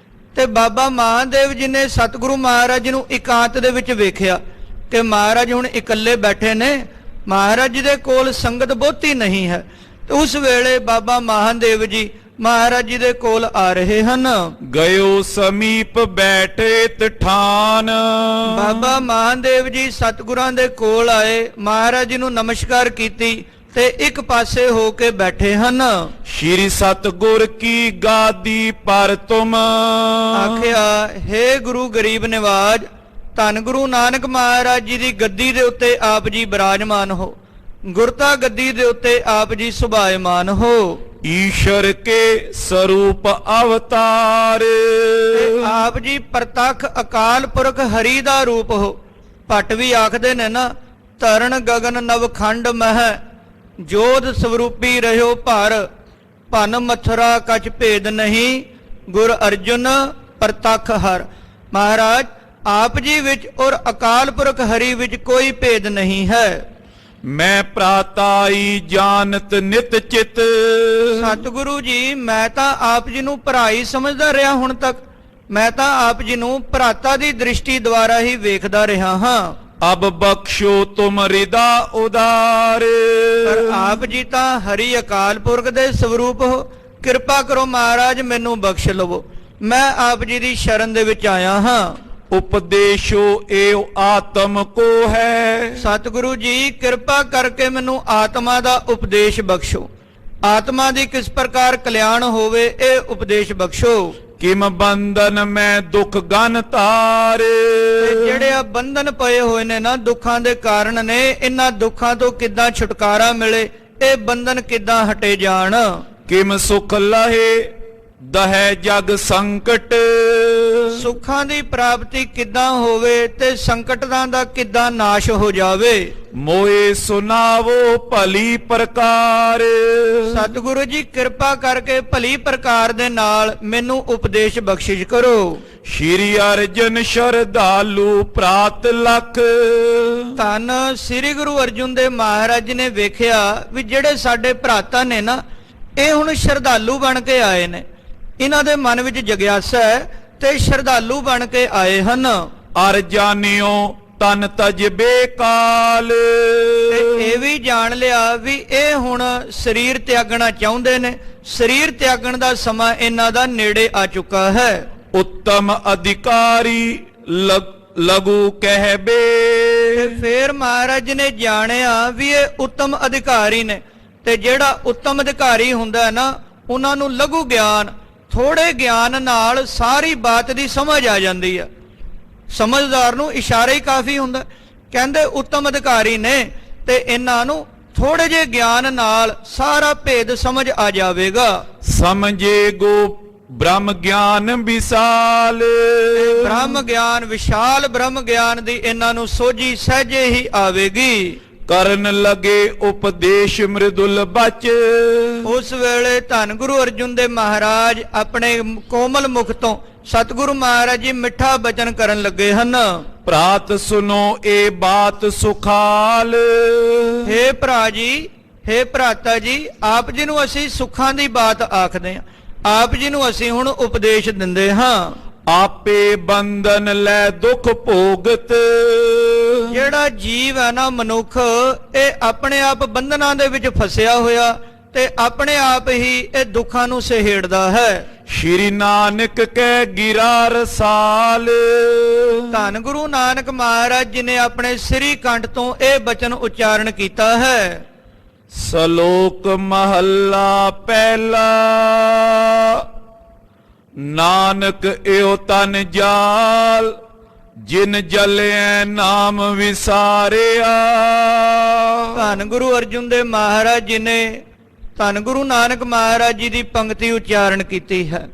A: ਤੇ ਬਾਬਾ ਮਹਾਦੇਵ ਜੀ ਨੇ ਸਤਿਗੁਰੂ ਮਹਾਰਾਜ ਜੀ ਨੂੰ ਇਕਾਂਤ ਦੇ ਵਿੱਚ ਵੇਖਿਆ ਕਿ ਮਹਾਰਾਜ ਹੁਣ ਇਕੱਲੇ ਬੈਠੇ ਨੇ, ਮਹਾਰਾਜ ਜੀ ਦੇ ਕੋਲ ਸੰਗਤ ਬਹੁਤੀ ਨਹੀਂ ਹੈ। ਤੇ ਉਸ ਵੇਲੇ ਬਾਬਾ ਮਹਾਦੇਵ ਜੀ ਮਹਾਰਾਜ ਜੀ ਦੇ ਕੋਲ ਆ ਰਹੇ ਹਨ।
B: ਗਇਓ ਸਮੀਪ ਬੈਠੇ ਤਠਾਨ।
A: ਬਾਬਾ ਮਹਾਦੇਵ ਜੀ ਸਤਿਗੁਰਾਂ ਦੇ ਕੋਲ ਆਏ, ਮਹਾਰਾਜ ਜੀ ਨੂੰ ਨਮਸਕਾਰ ਕੀਤੀ ਤੇ ਇੱਕ ਪਾਸੇ ਹੋ ਕੇ ਬੈਠੇ ਹਨ।
B: ਸ਼੍ਰੀ ਸਤਿਗੁਰ ਕੀ ਗਾਦੀ ਪਰ ਤੁਮ।
A: ਆਖਿਆ, ਹੇ ਗੁਰੂ ਗਰੀਬ ਨਿਵਾਜ, ਧੰਨ ਗੁਰੂ ਨਾਨਕ ਮਹਾਰਾਜ ਜੀ ਦੀ ਗੱਦੀ ਦੇ ਉੱਤੇ ਆਪ ਜੀ ਬਿਰਾਜਮਾਨ ਹੋ, ਗੁਰਤਾ ਗੱਦੀ ਦੇ ਉੱਤੇ ਆਪ ਜੀ ਸੁਭਾਇਮਾਨ ਹੋ।
B: ਈਸ਼ਰ ਕੇ ਸਰੂਪ ਅਵਤਾਰ।
A: ਆਪ ਜੀ ਪ੍ਰਤੱਖ ਅਕਾਲ ਪੁਰਖ ਹਰੀ ਦਾ ਰੂਪ ਹੋ। ਭੱਟ ਵੀ ਆਖਦੇ ਨੇ ਨਾ, ਤਰਨ ਗਗਨ ਨਵਖੰਡ ਮਹਿ ਜੋਧ ਸਵਰੂਪੀ ਰਹਿਓ ਭਰ, ਭਨ ਮਥੁਰਾ ਕਛ ਭੇਦ ਨਹੀਂ, ਗੁਰ ਅਰਜੁਨ ਪ੍ਰਤੱਖ ਹਰ। ਮਹਾਰਾਜ ਆਪ ਜੀ ਵਿੱਚ ਔਰ ਅਕਾਲ ਪੁਰਖ ਹਰੀ ਵਿੱਚ ਕੋਈ ਭੇਦ ਨਹੀਂ ਹੈ।
B: ਮੈਂ ਪ੍ਰਾਤਾਈ ਜਾਣਤ ਨਿਤ ਚਿਤ।
A: ਸਤਿਗੁਰੂ ਜੀ, ਮੈਂ ਤਾਂ ਆਪ ਜੀ ਨੂੰ ਭਰਾ ਹੀ ਸਮਝਦਾ ਰਿਹਾ ਹੁਣ ਤੱਕ। ਮੈਂ ਤਾਂ ਆਪ ਜੀ ਨੂੰ ਭਰਾਤਾ ਦੀ ਦ੍ਰਿਸ਼ਟੀ ਦੁਆਰਾ ਹੀ ਵੇਖਦਾ ਰਿਹਾ ਹਾਂ।
B: ਅਬ ਬਖਸ਼ੋ ਤੁਮ ਰਿਦਾ ਉਦਾਰ।
A: ਪਰ ਆਪ ਜੀ ਤਾਂ ਹਰੀ ਅਕਾਲ ਪੁਰਖ ਦੇ ਸਵਰੂਪ ਹੋ, ਕਿਰਪਾ ਕਰੋ ਮਹਾਰਾਜ ਮੈਨੂੰ ਬਖਸ਼ ਲਵੋ। ਮੈਂ ਆਪ ਜੀ ਦੀ ਸ਼ਰਨ ਦੇ ਵਿੱਚ ਆਇਆ ਹਾਂ।
B: ਉਪਦੇਸ਼ੋ ਏਵ ਆਤਮ ਕੋ ਹੈ।
A: ਸਤਿਗੁਰੂ ਜੀ, ਕਿਰਪਾ ਕਰਕੇ ਮੈਨੂੰ ਆਤਮਾ ਦਾ ਉਪਦੇਸ਼ ਬਖਸ਼ੋ। ਆਤਮਾ ਦੀ ਕਿਸ ਪ੍ਰਕਾਰ ਕਲਿਆਣ ਹੋਵੇ ਇਹ ਉਪਦੇਸ਼ ਬਖਸ਼ੋ।
B: ਕਿਮ ਬੰਧਨ ਮੈਂ ਦੁਖ ਗਨ ਤਾਰ।
A: ਜਿਹੜੇ ਆ ਬੰਧਨ ਪਏ ਹੋਏ ਨੇ ਨਾ, ਦੁੱਖਾਂ ਦੇ ਕਾਰਨ ਨੇ, ਇਹਨਾਂ ਦੁੱਖਾਂ ਤੋਂ ਕਿੱਦਾਂ ਛੁਟਕਾਰਾ ਮਿਲੇ, ਇਹ ਬੰਧਨ ਕਿੱਦਾਂ ਹਟੇ ਜਾਣ।
B: ਕਿਮ ਸੁਖ ਲਹੇ ਦਹੈ ਜਗ ਸੰਕਟ।
A: ਸੁੱਖਾਂ ਦੀ ਪ੍ਰਾਪਤੀ ਕਿੱਦਾਂ ਹੋਵੇ ਤੇ ਸੰਕਟਾਂ ਦਾ ਕਿੱਦਾਂ ਨਾਸ਼ ਹੋ ਜਾਵੇ।
B: ਮੋਏ ਸੁਨਾਵੋ ਭਲੀ ਪ੍ਰਕਾਰ।
A: ਸਤਿਗੁਰੂ ਜੀ, ਕਿਰਪਾ ਕਰਕੇ ਭਲੀ ਪ੍ਰਕਾਰ ਦੇ ਨਾਲ ਮੈਨੂੰ ਉਪਦੇਸ਼ ਬਖਸ਼ਿਸ਼ ਕਰੋ।
B: ਸ਼੍ਰੀ ਅਰਜਨ ਸ਼ਰਧਾਲੂ ਪ੍ਰਾਤ ਲਖ।
A: ਧੰਨ ਸ੍ਰੀ ਗੁਰੂ ਅਰਜੁਨ ਦੇਵ ਮਹਾਰਾਜ ਜੀ ਨੇ ਵੇਖਿਆ ਵੀ ਜਿਹੜੇ ਸਾਡੇ ਭਰਾਤਾ ਨੇ ਨਾ, ਇਹ ਹੁਣ ਸ਼ਰਧਾਲੂ ਬਣ ਕੇ ਆਏ ਨੇ। ਇਹਨਾਂ ਦੇ ਮਨ ਵਿੱਚ ਜਗਿਆਸਾ ਹੈ ਤੇ ਸ਼ਰਧਾਲੂ ਬਣ ਕੇ ਆਏ ਹਨ।
B: ਅਰ ਜਾਣਿਓ ਤਨ ਤਜਬੇ ਕਾਲ।
A: ਤੇ ਇਹ ਵੀ ਜਾਣ ਲਿਆ ਵੀ ਇਹ ਹੁਣ ਸਰੀਰ ਤਿਆਗਣਾ ਚਾਹੁੰਦੇ ਨੇ, ਸਰੀਰ ਤਿਆਗਣ ਦਾ ਸਮਾਂ ਇਹਨਾਂ ਦਾ ਨੇੜੇ ਆ ਚੁੱਕਾ ਹੈ।
B: ਉੱਤਮ ਅਧਿਕਾਰੀ ਲਗੂ ਕਹਿਬੇ।
A: ਤੇ ਫੇਰ ਮਹਾਰਾਜ ਨੇ ਜਾਣਿਆ ਵੀ ਇਹ ਉੱਤਮ ਅਧਿਕਾਰੀ ਨੇ, ਤੇ ਜਿਹੜਾ ਉੱਤਮ ਅਧਿਕਾਰੀ ਹੁੰਦਾ ਹੈ ਨਾ, ਉਹਨਾਂ ਨੂੰ ਲਘੂ ਗਿਆਨ, ਥੋੜੇ ਗਿਆਨ ਨਾਲ ਸਾਰੀ ਬਾਤ ਦੀ ਸਮਝ ਆ ਜਾਂਦੀ ਹੈ। ਸਮਝਦਾਰ ਨੂੰ ਇਸ਼ਾਰਾ ਹੀ ਕਾਫੀ ਹੁੰਦਾ। ਕਹਿੰਦੇ ਉੱਤਮ ਅਧਿਕਾਰੀ ਨੇ ਤੇ ਇਹਨਾਂ ਨੂੰ ਥੋੜੇ ਜਿਹੇ ਗਿਆਨ ਨਾਲ ਸਾਰਾ ਭੇਦ ਸਮਝ ਆ ਜਾਵੇਗਾ।
B: ਸਮਝੇ ਗੋ ਬ੍ਰਹਮ ਗਿਆਨ ਵਿਸਾਲ।
A: ਬ੍ਰਹਮ ਗਿਆਨ, ਵਿਸ਼ਾਲ ਬ੍ਰਹਮ ਗਿਆਨ ਦੀ ਇਹਨਾਂ ਨੂੰ ਸੋਝੀ ਸਹਿਜੇ ਹੀ ਆਵੇਗੀ।
B: ਕਰਨ ਲਗੇ ਉਪਦੇਸ਼ ਮ੍ਰਿਦੁਲ ਬਚ।
A: ਉਸ ਵੇਲੇ ਧੰਨ ਗੁਰੂ ਅਰਜੁਨ ਦੇਵ ਮਹਾਰਾਜ ਆਪਣੇ ਕੋਮਲ ਮੁਖ ਤੋਂ ਸਤਿਗੁਰੂ ਮਹਾਰਾਜ ਜੀ ਮਿੱਠਾ ਬਚਨ ਕਰਨ ਲੱਗੇ ਹਨ।
B: ਪ੍ਰਾਤ ਸੁਨੋ ਇਹ ਬਾਤ ਸੁਖਾਲ।
A: ਹੇ ਭਰਾ ਜੀ, ਹੇ ਭਰਾਤਾ ਜੀ, ਆਪ ਜੀ ਨੂੰ ਅਸੀਂ ਸੁੱਖਾਂ ਦੀ ਬਾਤ ਆਖਦੇ ਹਾਂ, ਆਪ ਜੀ ਨੂੰ ਅਸੀਂ ਹੁਣ ਉਪਦੇਸ਼ ਦਿੰਦੇ ਹਾਂ।
B: ਆਪੇ ਬੰਧਨ ਲੈ ਦੁਖ ਭੋਗਤ।
A: ਜਿਹੜਾ ਜੀਵ ਹੈ ਨਾ, ਮਨੁੱਖ, ਇਹ ਆਪਣੇ ਆਪ ਬੰਧਨਾਂ ਦੇ ਵਿੱਚ ਫਸਿਆ ਹੋਇਆ ਤੇ ਆਪਣੇ ਆਪ ਹੀ ਇਹ ਦੁੱਖਾਂ ਨੂੰ ਸਹੇੜਦਾ ਹੈ।
B: ਸ਼੍ਰੀ ਨਾਨਕ ਕੈ ਗਿਰਾ ਰਸਾਲ।
A: ਧੰਨ ਗੁਰੂ ਨਾਨਕ ਮਹਾਰਾਜ ਜੀ ਨੇ ਆਪਣੇ ਸ੍ਰੀ ਕੰਠ ਤੋਂ ਇਹ ਬਚਨ ਉਚਾਰਨ ਕੀਤਾ ਹੈ।
B: ਸ਼ਲੋਕ ਮਹੱਲਾ ਪਹਿਲਾ। ਨਾਨਕ ਏਉ ਤਨ ਜਾਲ ਜਿਨ ਜਲਿਐ ਨਾਮ ਵਿਸਾਰਿਆ।
A: ਧੰਨ ਗੁਰੂ ਅਰਜੁਨ ਦੇਵ ਮਹਾਰਾਜ ਜੀ ਨੇ ਧੰਨ ਗੁਰੂ ਨਾਨਕ ਮਹਾਰਾਜ ਜੀ ਦੀ ਪੰਕਤੀ ਉਚਾਰਨ ਕੀਤੀ ਹੈ।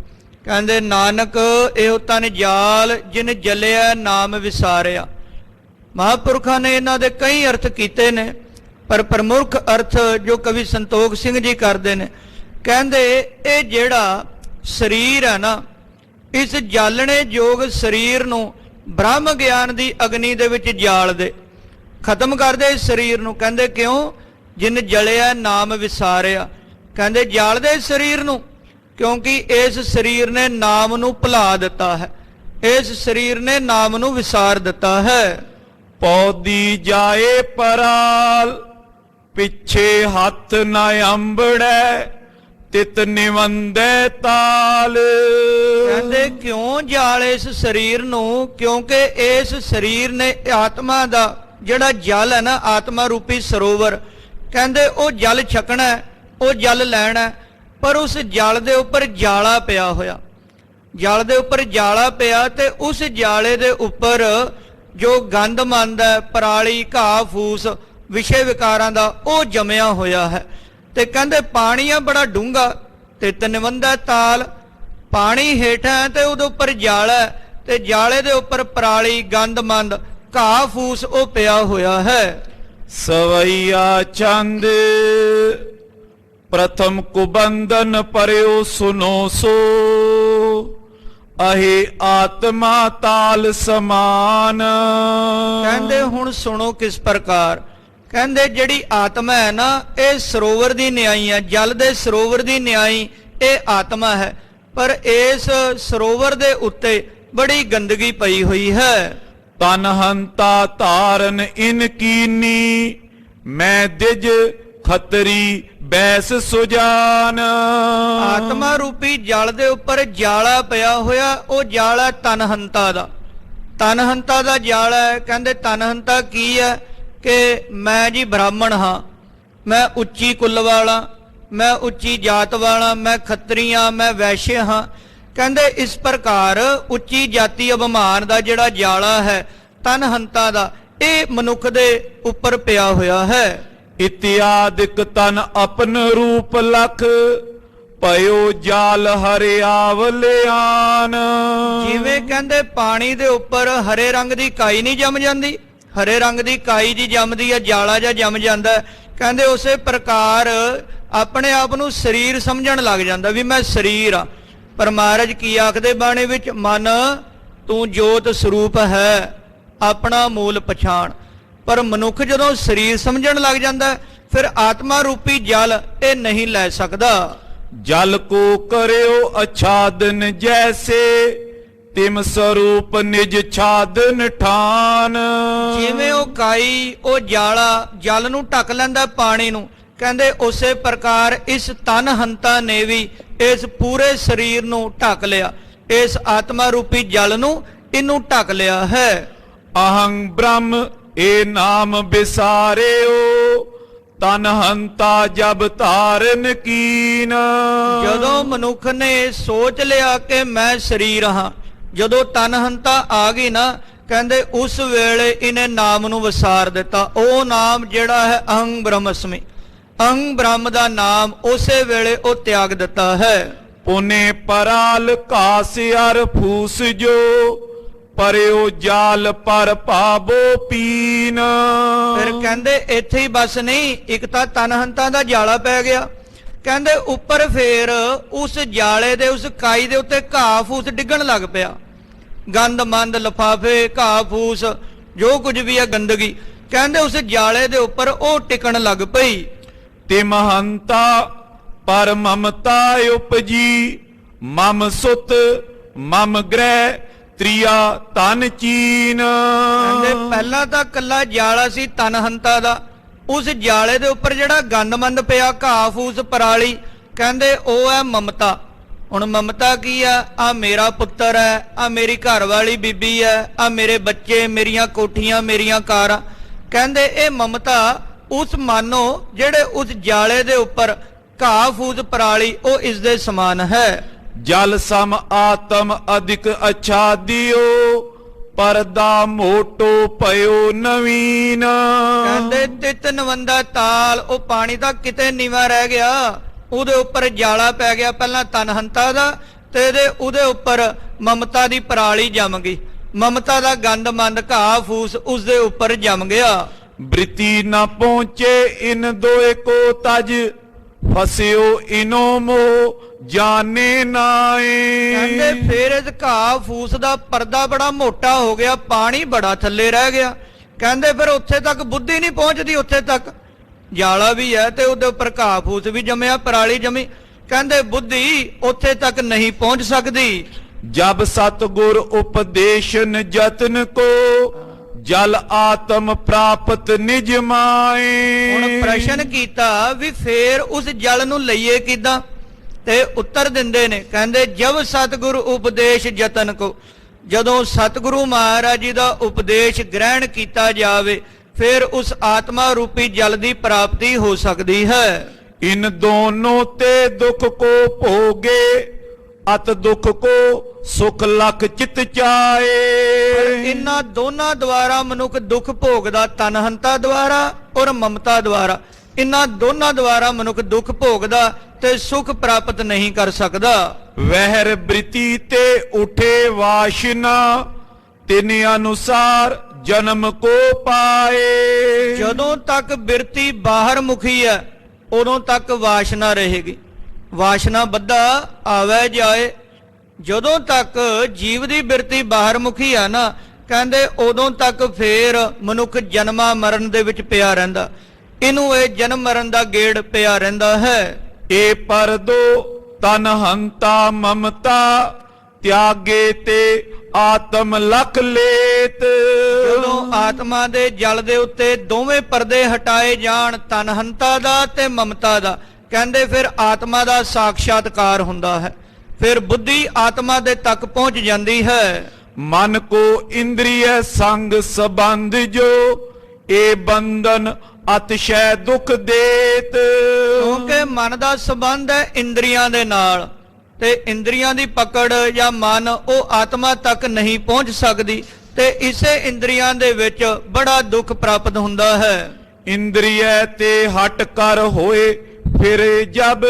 A: ਕਹਿੰਦੇ ਨਾਨਕ ਏਉ ਤਨ ਜਾਲ ਜਿਨ ਜਲਿਆ ਨਾਮ ਵਿਸਾਰਿਆ। ਮਹਾਂਪੁਰਖਾਂ ਨੇ ਇਹਨਾਂ ਦੇ ਕਈ ਅਰਥ ਕੀਤੇ ਨੇ, ਪਰ ਪ੍ਰਮੁੱਖ ਅਰਥ ਜੋ ਕਵੀ ਸੰਤੋਖ ਸਿੰਘ ਜੀ ਕਰਦੇ ਨੇ, ਕਹਿੰਦੇ ਇਹ ਜਿਹੜਾ ਸਰੀਰ ਹੈ ਨਾ, ਇਸ ਜਾਲਣੇ ਯੋਗ ਸਰੀਰ ਨੂੰ ਬ੍ਰਹਮ ਗਿਆਨ ਦੀ ਅਗਨੀ ਦੇ ਵਿੱਚ ਜਾਲ ਦੇ, ਖਤਮ ਕਰ ਦੇ ਇਸ ਸਰੀਰ ਨੂੰ। ਕਹਿੰਦੇ ਕਿਉਂ? ਜਿਨ ਜਲਿਆ ਨਾਮ ਵਿਸਾਰਿਆ। ਕਹਿੰਦੇ ਜਾਲਦੇ ਸਰੀਰ ਨੂੰ ਕਿਉਂਕਿ ਇਸ ਸਰੀਰ ਨੇ ਨਾਮ ਨੂੰ ਭੁਲਾ ਦਿੱਤਾ ਹੈ, ਇਸ ਸਰੀਰ ਨੇ ਨਾਮ ਨੂੰ ਵਿਸਾਰ ਦਿੱਤਾ ਹੈ।
B: ਪੌਦੀ ਜਾਏ ਪਰਾਲ ਪਿੱਛੇ ਹੱਥ ਨਾ ਅੰਬੜੈ ਤਿਤ ਨਿਵੰਦੈ ਤਾਲ।
A: ਕਹਿੰਦੇ ਕਿਉਂ ਜਾਲ ਇਸ ਸਰੀਰ ਨੂੰ? ਕਿਉਂਕਿ ਇਸ ਸਰੀਰ ਨੇ ਆਤਮਾ ਦਾ ਜਿਹੜਾ ਜਲ ਹੈ ਨਾ, ਆਤਮਾ ਰੂਪੀ ਸਰੋਵਰ, ਕਹਿੰਦੇ ਉਹ ਜਲ ਛਕਣਾ, ਉਹ ਜਲ ਲੈਣਾ, ਪਰ ਉਸ ਜਲ ਦੇ ਉੱਪਰ ਜਾਲਾ ਪਿਆ ਹੋਇਆ, ਜਲ ਦੇ ਉੱਪਰ ਜਾਲਾ ਪਿਆ, ਤੇ ਉਸ ਜਾਲੇ ਦੇ ਉੱਪਰ ਜੋ ਗੰਦ ਮੰਦ ਹੈ, ਪਰਾਲੀ, ਘਾਹ ਫੂਸ, ਵਿਸ਼ੇ ਵਿਕਾਰਾਂ ਦਾ, ਉਹ ਜਮਿਆ ਹੋਇਆ ਹੈ। ਤੇ ਕਹਿੰਦੇ ਪਾਣੀ ਆ ਬੜਾ ਡੂੰਘਾ ਤੇ ਤਨਵੰਦਾ ਤਾਲ। ਪਾਣੀ ਹੇਠਾਂ ਤੇ ਉਹਦੇ ਉੱਪਰ ਜਾਲਾ, ਤੇ ਜਾਲੇ ਦੇ ਉੱਪਰ ਪਰਾਲੀ, ਗੰਦ ਮੰਦ, ਘਾਹ ਫੂਸ ਉਹ ਪਿਆ ਹੋਇਆ ਹੈ।
B: ਸਵਈਆ ਚੰਦ ਪ੍ਰਥਮ ਕੁਬੰਧਨ ਪਰਿਓ ਸੁਨੋ ਸੋ। ਅਹੇ ਆਤਮਾ ਤਾਲ ਸਮਾਨ।
A: ਕਹਿੰਦੇ ਹੁਣ ਸੁਣੋ ਕਿਸ ਪ੍ਰਕਾਰ। ਕਹਿੰਦੇ ਜਿਹੜੀ ਆਤਮਾ ਹੈ ਨਾ, ਇਹ ਸਰੋਵਰ ਦੀ ਨਿਆਈ ਹੈ, ਜਲ ਦੇ ਸਰੋਵਰ ਦੀ ਨਿਆਈ ਇਹ ਆਤਮਾ ਹੈ, ਪਰ ਇਸ ਸਰੋਵਰ ਦੇ ਉੱਤੇ ਬੜੀ ਗੰਦਗੀ ਪਈ ਹੋਈ ਹੈ।
B: ਤਨ ਹੰਤਾ ਧਾਰਨ ਇਨ ਕੀਨੀ ਮੈਂ ਦਿਜ ਖਤਰੀ ਬੈਸ ਸੁਜਾਨ।
A: ਆਤਮਾ ਰੂਪੀ ਜਲ ਦੇ ਉੱਪਰ ਜਾਲਾ ਪਿਆ ਹੋਇਆ, ਉਹ ਜਾਲਾ ਤਨਹੰਤਾ ਦਾ, ਤਨਹੰਤਾ ਦਾ ਜਾਲਾ ਹੈ। ਕਹਿੰਦੇ ਤਨਹੰਤਾ ਕੀ ਹੈ? ਕਿ ਮੈਂ ਜੀ ਬ੍ਰਾਹਮਣ ਹਾਂ, ਮੈਂ ਉੱਚੀ ਕੁੱਲ ਵਾਲਾ, ਮੈਂ ਉੱਚੀ ਜਾਤ ਵਾਲਾ, ਮੈਂ ਖੱਤਰੀਆਂ, ਮੈਂ ਵੈਸ਼ਯ ਹਾਂ। ਕਹਿੰਦੇ ਇਸ ਪ੍ਰਕਾਰ ਉੱਚੀ ਜਾਤੀ ਅਭਿਮਾਨ ਦਾ ਜਿਹੜਾ ਜਾਲਾ ਹੈ ਤਨਹੰਤਾ ਦਾ, ਇਹ ਮਨੁੱਖ ਦੇ ਉੱਪਰ ਪਿਆ ਹੋਇਆ ਹੈ।
B: ਇਤਿਆਦਿਕ ਤਨ ਆਪਨ ਰੂਪ ਲਖ ਪਇਓ ਜਾਲ ਹਰਿਆਵਲਿਆਨ।
A: ਜਿਵੇਂ ਕਹਿੰਦੇ ਪਾਣੀ ਦੇ ਉੱਪਰ ਹਰੇ ਰੰਗ ਦੀ ਕਾਈ ਨਹੀਂ ਜੰਮ ਜਾਂਦੀ, ਹਰੇ ਰੰਗ ਦੀ ਕਾਈ ਜੀ ਜੰਮਦੀ ਹੈ, ਜਾਲਾ ਜਾਂ ਜੰਮ ਜਾਂਦਾ। ਕਹਿੰਦੇ ਉਸੇ ਪ੍ਰਕਾਰ ਆਪਣੇ ਆਪ ਨੂੰ ਸਰੀਰ ਸਮਝਣ ਲੱਗ ਜਾਂਦਾ ਵੀ ਮੈਂ ਸਰੀਰ ਆ। ਪਰ ਮਹਾਰਾਜ ਕੀ ਆਖਦੇ ਬਾਣੀ ਵਿੱਚ? ਮਨ ਤੂੰ ਜੋਤ ਸਰੂਪ ਹੈ, ਆਪਣਾ ਮੂਲ ਪਛਾਣ। ਪਰ ਮਨੁੱਖ ਜਦੋਂ ਸਰੀਰ ਸਮਝਣ ਲੱਗ ਜਾਂਦਾ ਫਿਰ ਆਤਮਾ ਰੂਪੀ ਜਲ ਇਹ ਨਹੀਂ ਲੈ ਸਕਦਾ।
B: ਜਲ ਕੋ ਕਰਿਓ ਅਛਾਦਨ ਜੈਸੇ ਤਿਮ ਸਰੂਪ ਨਿਜ ਛਾਦਨ ਠਾਨ।
A: ਜਿਵੇਂ ਉਹ ਕਾਈ ਉਹ ਜਾਲਾ ਜਲ ਨੂੰ ਢੱਕ ਲੈਂਦਾ ਪਾਣੀ ਨੂੰ, ਕਹਿੰਦੇ ਉਸੇ ਪ੍ਰਕਾਰ ਇਸ ਤਨ ਹੰਤਾ ਨੇ ਵੀ ਇਸ ਪੂਰੇ ਸਰੀਰ ਨੂੰ ਢੱਕ ਲਿਆ, ਇਸ ਆਤਮਾ ਰੂਪੀ ਜਲ ਨੂੰ ਇਹਨੂੰ ਢੱਕ ਲਿਆ ਹੈ।
B: ਅਹੰ ਬ੍ਰਹਮ ਇਹ ਨਾਮ ਵਿਸਾਰਿਓ ਤਨ ਹੰਤਾ ਜਬ ਧਾਰਨ ਕੀਨ।
A: ਜਦੋਂ ਮਨੁੱਖ ਨੇ ਸੋਚ ਲਿਆ ਕਿ ਮੈਂ ਸਰੀਰ ਹਾਂ, ਜਦੋਂ ਤਨ ਹੰਤਾ ਆ ਗਈ ਨਾ, ਕਹਿੰਦੇ ਉਸ ਵੇਲੇ ਇਹਨੇ ਨਾਮ ਨੂੰ ਵਿਸਾਰ ਦਿੱਤਾ। ਉਹ ਨਾਮ ਜਿਹੜਾ ਹੈ ਅਹੰ ਬ੍ਰਹਮਸਮੀ, ਅਹੰ ਬ੍ਰਹਮ ਦਾ ਨਾਮ ਉਸੇ ਵੇਲੇ ਉਹ ਤਿਆਗ ਦਿੱਤਾ ਹੈ।
B: ਪੁਨੇ ਪਰਾਲ ਘਾਸ ਅਰ ਫੂਸ ਜੋ ਪਰਿਓ ਜਾਲ ਪਰ ਭਾਬੋ ਪੀਨ।
A: ਫਿਰ ਕਹਿੰਦੇ ਇੱਥੇ ਹੀ ਬਸ ਨਹੀਂ, ਇੱਕ ਤਾਂ ਤਨਹੰਤਾ ਦਾ ਜਾਲਾ ਪੈ ਗਿਆ, ਕਹਿੰਦੇ ਉੱਪਰ ਫੇਰ ਉਸ ਜਾਲੇ ਦੇ ਉਸ ਕਾਈ ਦੇ ਉੱਤੇ ਘਾਹ ਫੂਸ ਡਿੱਗਣ ਲੱਗ ਪਿਆ। ਗੰਦ ਮੰਦ ਲਿਫਾਫੇ ਘਾਹ ਫੂਸ ਜੋ ਕੁਝ ਵੀ ਹੈ ਗੰਦਗੀ, ਕਹਿੰਦੇ ਉਸ ਜਾਲੇ ਦੇ ਉੱਪਰ ਉਹ ਟਿਕਣ ਲੱਗ ਪਈ।
B: ਤਿਮ ਹੰਤਾ ਪਰ ਮਮਤਾ ਉਪਜੀ ਮਮ ਸੁਤ ਮਮ ਗ੍ਰਹਿ ਤ੍ਰਿਆ ਤਨ ਚੀਨ।
A: ਕਹਿੰਦੇ ਪਹਿਲਾਂ ਤਾਂ ਕੱਲਾ ਜਾਲਾ ਸੀ ਤਨਹੰਤਾ ਦਾ, ਉਸ ਜਾਲੇ ਦੇ ਉੱਪਰ ਜਿਹੜਾ ਗੰਦਮੰਦ ਪਿਆ ਘਾਹ ਫੂਸ ਪਰਾਲੀ, ਕਹਿੰਦੇ ਉਹ ਹੈ ਮਮਤਾ। ਹੁਣ ਮਮਤਾ ਕੀ ਆ ਮੇਰਾ ਪੁੱਤਰ ਹੈ, ਆ ਮੇਰੀ ਘਰ ਵਾਲੀ ਬੀਬੀ ਹੈ, ਆ ਮੇਰੇ ਬੱਚੇ, ਮੇਰੀਆਂ ਕੋਠੀਆਂ, ਮੇਰੀਆਂ ਕਾਰਾਂ, ਕਹਿੰਦੇ ਇਹ ਮਮਤਾ ਉਸ ਮਾਨੋ ਜਿਹੜੇ ਉਸ ਜਾਲੇ ਦੇ ਉੱਪਰ ਘਾਹ ਫੂਸ ਪਰਾਲੀ ਉਹ ਇਸ ਦੇ ਸਮਾਨ ਹੈ।
B: ਜਲ ਸਮ ਆਤਮ ਅਧਿਕ ਅਛਾਦਿਓ ਪਰਦਾ ਮੋਟੋ ਪਇਓ ਨਵੀਨ।
A: ਕਹਿੰਦੇ ਤਿਤ ਨਵੰਦਾ ਤਾਲ, ਉਹ ਪਾਣੀ ਤਾਂ ਕਿਤੇ ਨੀਵਾ ਰਹਿ ਗਿਆ, ਉਹਦੇ ਉੱਪਰ ਜਾਲਾ ਪੈ ਗਿਆ ਪਹਿਲਾਂ ਤਨਹੰਤਾ ਦਾ, ਤੇ ਉਹਦੇ ਉੱਪਰ ਮਮਤਾ ਦੀ ਪਰਾਲੀ ਜੰਮ ਗਈ, ਮਮਤਾ ਦਾ ਗੰਦ ਮੰਦ ਘਾਹ ਫੂਸ ਉਸ ਦੇ ਉੱਪਰ ਜੰਮ ਗਿਆ।
B: ਬ੍ਰਿਤੀ ਨਾ ਪਹੁੰਚੇ ਇਨ ਦੋਏ ਕੋ ਤਜ ਫਸਿਓ ਇਨੋ ਮੋ ਜਾਣੇ ਨਾਏ।
A: ਕਹਿੰਦੇ ਫੇਰ ਇਸ ਘਾਹ ਫੂਸ ਦਾ ਪਰਦਾ ਬੜਾ ਮੋਟਾ ਹੋ ਗਿਆ, ਪਾਣੀ ਬੜਾ ਥੱਲੇ ਰਹਿ ਗਿਆ, ਕਹਿੰਦੇ ਫਿਰ ਉੱਥੇ ਤੱਕ ਬੁੱਧੀ ਨਹੀਂ ਪਹੁੰਚਦੀ, ਉੱਥੇ ਤੱਕ ਜਾਲਾ ਵੀ ਹੈ ਤੇ ਉਹਦੇ ਉੱਪਰ ਘਾਹ ਫੂਸ ਵੀ ਜੰਮਿਆ, ਪਰਾਲੀ ਜੰਮੀ, ਕਹਿੰਦੇ ਬੁੱਧੀ ਉੱਥੇ ਤੱਕ ਨਹੀਂ ਪਹੁੰਚ ਸਕਦੀ।
B: ਜਬ ਸਤਗੁਰ ਉਪਦੇਸ਼ਨ ਜਤਨ ਕੋ ਜਲ ਆਤਮ ਪ੍ਰਾਪਤ ਨਿਜ ਮਾਏ।
A: ਹੁਣ ਪ੍ਰਸ਼ਨ ਕੀਤਾ ਵੀ ਫੇਰ ਉਸ ਜਲ ਨੂੰ ਲਈਏ ਕਿਦਾਂ, ਤੇ ਉੱਤਰ ਦਿੰਦੇ ਨੇ, ਕਹਿੰਦੇ ਜਬ ਸਤਿਗੁਰੂ ਉਪਦੇਸ਼ ਜਤਨ ਕੋ, ਜਦੋਂ ਸਤਿਗੁਰੂ ਮਹਾਰਾਜ ਜੀ ਦਾ ਉਪਦੇਸ਼ ਗ੍ਰਹਿਣ ਕੀਤਾ ਜਾਵੇ ਫਿਰ ਉਸ ਆਤਮਾ ਰੂਪੀ ਜਲ ਦੀ ਪ੍ਰਾਪਤੀ ਹੋ ਸਕਦੀ ਹੈ।
B: ਇਨ ਦੋਨੋਂ ਤੇ ਦੁੱਖ ਕੋ ਭੋਗੇ ਅਤ ਦੁੱਖ ਕੋ ਸੁਖ ਲਖ ਚਿਤ ਚਾਏ।
A: ਇਨ੍ਹਾਂ ਦੋਨਾਂ ਦੁਆਰਾ ਮਨੁੱਖ ਦੁੱਖ ਭੋਗਦਾ, ਤਨਹੰਤਾ ਦੁਆਰਾ ਔਰ ਮਮਤਾ ਦੁਆਰਾ, ਇਨ੍ਹਾਂ ਦੋਨਾਂ ਦੁਆਰਾ ਮਨੁੱਖ ਦੁੱਖ ਭੋਗਦਾ ਤੇ ਸੁਖ ਪ੍ਰਾਪਤ ਨਹੀਂ ਕਰ ਸਕਦਾ।
B: ਵਹਿਰ ਬ੍ਰਿਤੀ ਤੇ ਉਠੇ ਵਾਸ਼ਨਾ ਤਿਨ ਅਨੁਸਾਰ ਜਨਮ ਕੋ ਪਾਏ।
A: ਜਦੋਂ ਤੱਕ ਬਿਰਤੀ ਬਾਹਰ ਮੁਖੀ ਹੈ ਉਦੋਂ ਤੱਕ ਵਾਸ਼ਨਾ ਰਹੇਗੀ, ਵਾਸ਼ਨਾ ਬੱਧਾ ਆਵੇ ਜਾਏ। ਜਦੋਂ ਤੱਕ ਜੀਵ ਦੀ ਬਿਰਤੀ ਬਾਹਰ ਮੁਖੀ ਹੈ ਨਾ, ਕਹਿੰਦੇ ਉਦੋਂ ਤੱਕ ਫੇਰ ਮਨੁੱਖ ਜਨਮਾ ਮਰਨ ਦੇ ਵਿੱਚ ਪਿਆ ਰਹਿੰਦਾ, ਇਹਨੂੰ ਇਹ ਜਨਮ ਮਰਨ ਦਾ ਗੇੜ ਪਿਆ ਰਹਿੰਦਾ ਹੈ।
B: ਇਹ ਪਰਦੋ ਤਨ ਹੰਤਾ ਮਮਤਾ ਤਿਆਗੇ ਤੇ ਆਤਮ ਲਖ ਲੇਤ।
A: ਜਦੋਂ ਆਤਮਾ ਦੇ ਜਲ ਦੇ ਉੱਤੇ ਦੋਵੇਂ ਪਰਦੇ ਹਟਾਏ ਜਾਣ, ਤਨਹੰਤਾ ਦਾ ਤੇ ਮਮਤਾ ਦਾ, ਕਹਿੰਦੇ ਫਿਰ ਆਤਮਾ ਦਾ ਸਾਖਸ਼ਾਤਕਾਰ ਹੁੰਦਾ ਹੈ, ਫਿਰ ਬੁੱਧੀ ਆਤਮਾ ਦੇ ਤੱਕ ਪਹੁੰਚ ਜਾਂਦੀ ਹੈ।
B: ਮਨ ਕੋ ਇੰਦਰੀਏ ਸੰਗ ਸੰਬੰਧ ਜੋ ਇਹ ਬੰਧਨ ਅਤਿਸ਼ੈ ਦੁਖ ਦੇਤ।
A: ਕਿਉਂਕਿ ਮਨ ਦਾ ਸੰਬੰਧ ਹੈ ਇੰਦਰੀਆਂ ਦੇ ਨਾਲ, ਤੇ ਇੰਦਰੀਆਂ ਦੀ ਪਕੜ ਜਾਂ ਮਨ ਉਹ ਆਤਮਾ ਤੱਕ ਨਹੀਂ ਪਹੁੰਚ ਸਕਦੀ, ਤੇ ਇਸੇ ਇੰਦਰੀਆਂ ਦੇ ਵਿੱਚ ਬੜਾ ਦੁੱਖ ਪ੍ਰਾਪਤ ਹੁੰਦਾ ਹੈ।
B: ਇੰਦਰੀਏ ਤੇ ਹਟ ਕਰ ਹੋਏ ਫਿਰ ਜਬ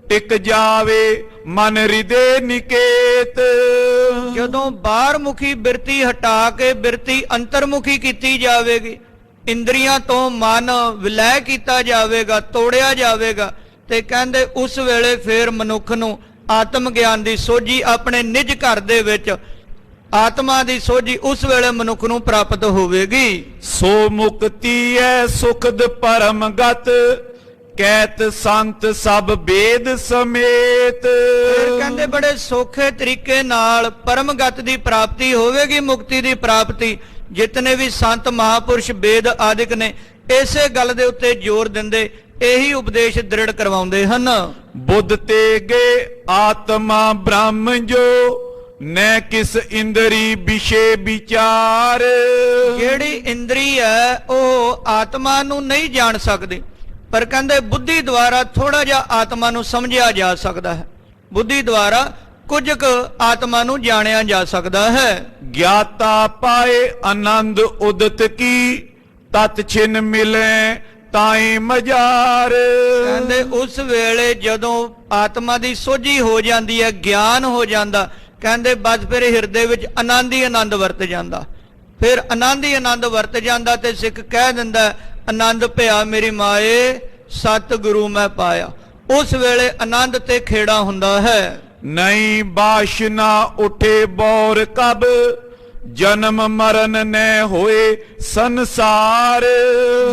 B: ਟਿਕ ਜਾਵੇ ਮਨ ਹਿਰਦੇ ਨਿਕੇਤ।
A: ਜਦੋਂ ਬਾਹਰ ਮੁਖੀ ਬਿਰਤੀ ਹਟਾ ਕੇ ਬਿਰਤੀ ਅੰਤਰਮੁਖੀ ਕੀਤੀ ਜਾਵੇਗੀ, ਇੰਦਰੀਆਂ ਤੋਂ ਮਨ ਵਿਲੈ ਕੀਤਾ ਜਾਵੇਗਾ, ਤੋੜਿਆ ਜਾਵੇਗਾ, ਤੇ ਕਹਿੰਦੇ ਉਸ ਵੇਲੇ ਫੇਰ ਮਨੁੱਖ ਨੂੰ ਆਤਮ ਗਿਆਨ ਦੀ ਸੋਝੀ ਆਪਣੇ ਨਿਜ ਘਰ ਦੇ ਵਿੱਚ ਆਤਮਾ ਦੀ ਸੋਝੀ ਉਸ ਵੇਲੇ ਮਨੁੱਖ ਨੂੰ ਪ੍ਰਾਪਤ ਹੋਵੇਗੀ।
B: ਸੋ ਮੁਕਤੀ ਹੈ ਸੁਖਦ ਪਰਮ ਗਤ ਕਹਿਤ ਸੰਤ ਸਭ ਵੇਦ ਸਮੇਤ।
A: ਫਿਰ ਕਹਿੰਦੇ ਬੜੇ ਸੌਖੇ ਤਰੀਕੇ ਨਾਲ ਪਰਮ ਗਤ ਦੀ ਪ੍ਰਾਪਤੀ ਹੋਵੇਗੀ, ਮੁਕਤੀ ਦੀ ਪ੍ਰਾਪਤੀ। ਜਿਤਨੇ ਵੀ ਸੰਤ ਮਹਾਪੁਰਸ਼ ਵੇਦ ਆਦਿਕ ਨੇ ਇਸੇ ਗੱਲ ਦੇ ਉੱਤੇ ਜ਼ੋਰ ਦਿੰਦੇ, ਇਹੀ ਉਪਦੇਸ਼ ਦ੍ਰਿੜ ਕਰਵਾਉਂਦੇ ਹਨ।
B: ਬੁੱਧ ਤੇ ਗਏ ਆਤਮਾ ਬ੍ਰਹਮ ਜੋ, ਨੈ ਕਿਸ ਇੰਦਰੀ ਵਿਸ਼ੇ ਵਿਚਾਰ।
A: ਜਿਹੜੀ ਇੰਦਰੀ ਹੈ ਉਹ ਆਤਮਾ ਨੂੰ ਨਹੀਂ ਜਾਣ ਸਕਦੀ, ਪਰ ਕਹਿੰਦੇ ਬੁੱਧੀ ਦੁਆਰਾ ਥੋੜਾ ਜਿਹਾ ਆਤਮਾ ਨੂੰ ਸਮਝਿਆ ਜਾ ਸਕਦਾ ਹੈ। ਬੁੱਧੀ ਦੁਆਰਾ ਕੁਝ ਕੁ ਆਤਮਾ ਨੂੰ ਜਾਣਿਆ ਜਾ ਸਕਦਾ ਹੈ।
B: ਗਿਆਤਾ ਪਾਏ ਆਨੰਦ ਉਦਤ ਕੀ, ਤਤ ਛਿਨ ਮਿਲੇ ਤਾਏ ਮਜਾਰ।
A: ਕਹਿੰਦੇ ਉਸ ਵੇਲੇ ਜਦੋਂ ਆਤਮਾ ਦੀ ਸੋਝੀ ਹੋ ਜਾਂਦੀ ਹੈ, ਗਿਆਨ ਹੋ ਜਾਂਦਾ, ਕਹਿੰਦੇ ਬਸ ਫਿਰ ਹਿਰਦੇ ਵਿੱਚ ਆਨੰਦ ਹੀ ਆਨੰਦ ਵਰਤ ਜਾਂਦਾ। ਫਿਰ ਆਨੰਦ ਹੀ ਆਨੰਦ ਵਰਤ ਜਾਂਦਾ ਤੇ ਸਿੱਖ ਕਹਿ ਦਿੰਦਾ, ਆਨੰਦ ਭਿਆ ਮੇਰੀ ਮਾਏ ਸਤਿਗੁਰੂ ਮੈਂ ਪਾਇਆ। ਉਸ ਵੇਲੇ ਆਨੰਦ ਤੇ ਖੇੜਾ ਹੁੰਦਾ ਹੈ।
B: ਨਹੀਂ ਬਾਸ਼ਨਾ ਉਠੇ ਬੌਰ ਕਬ, ਜਨਮ ਮਰਨ ਨੇ ਹੋਏ ਸੰਸਾਰ।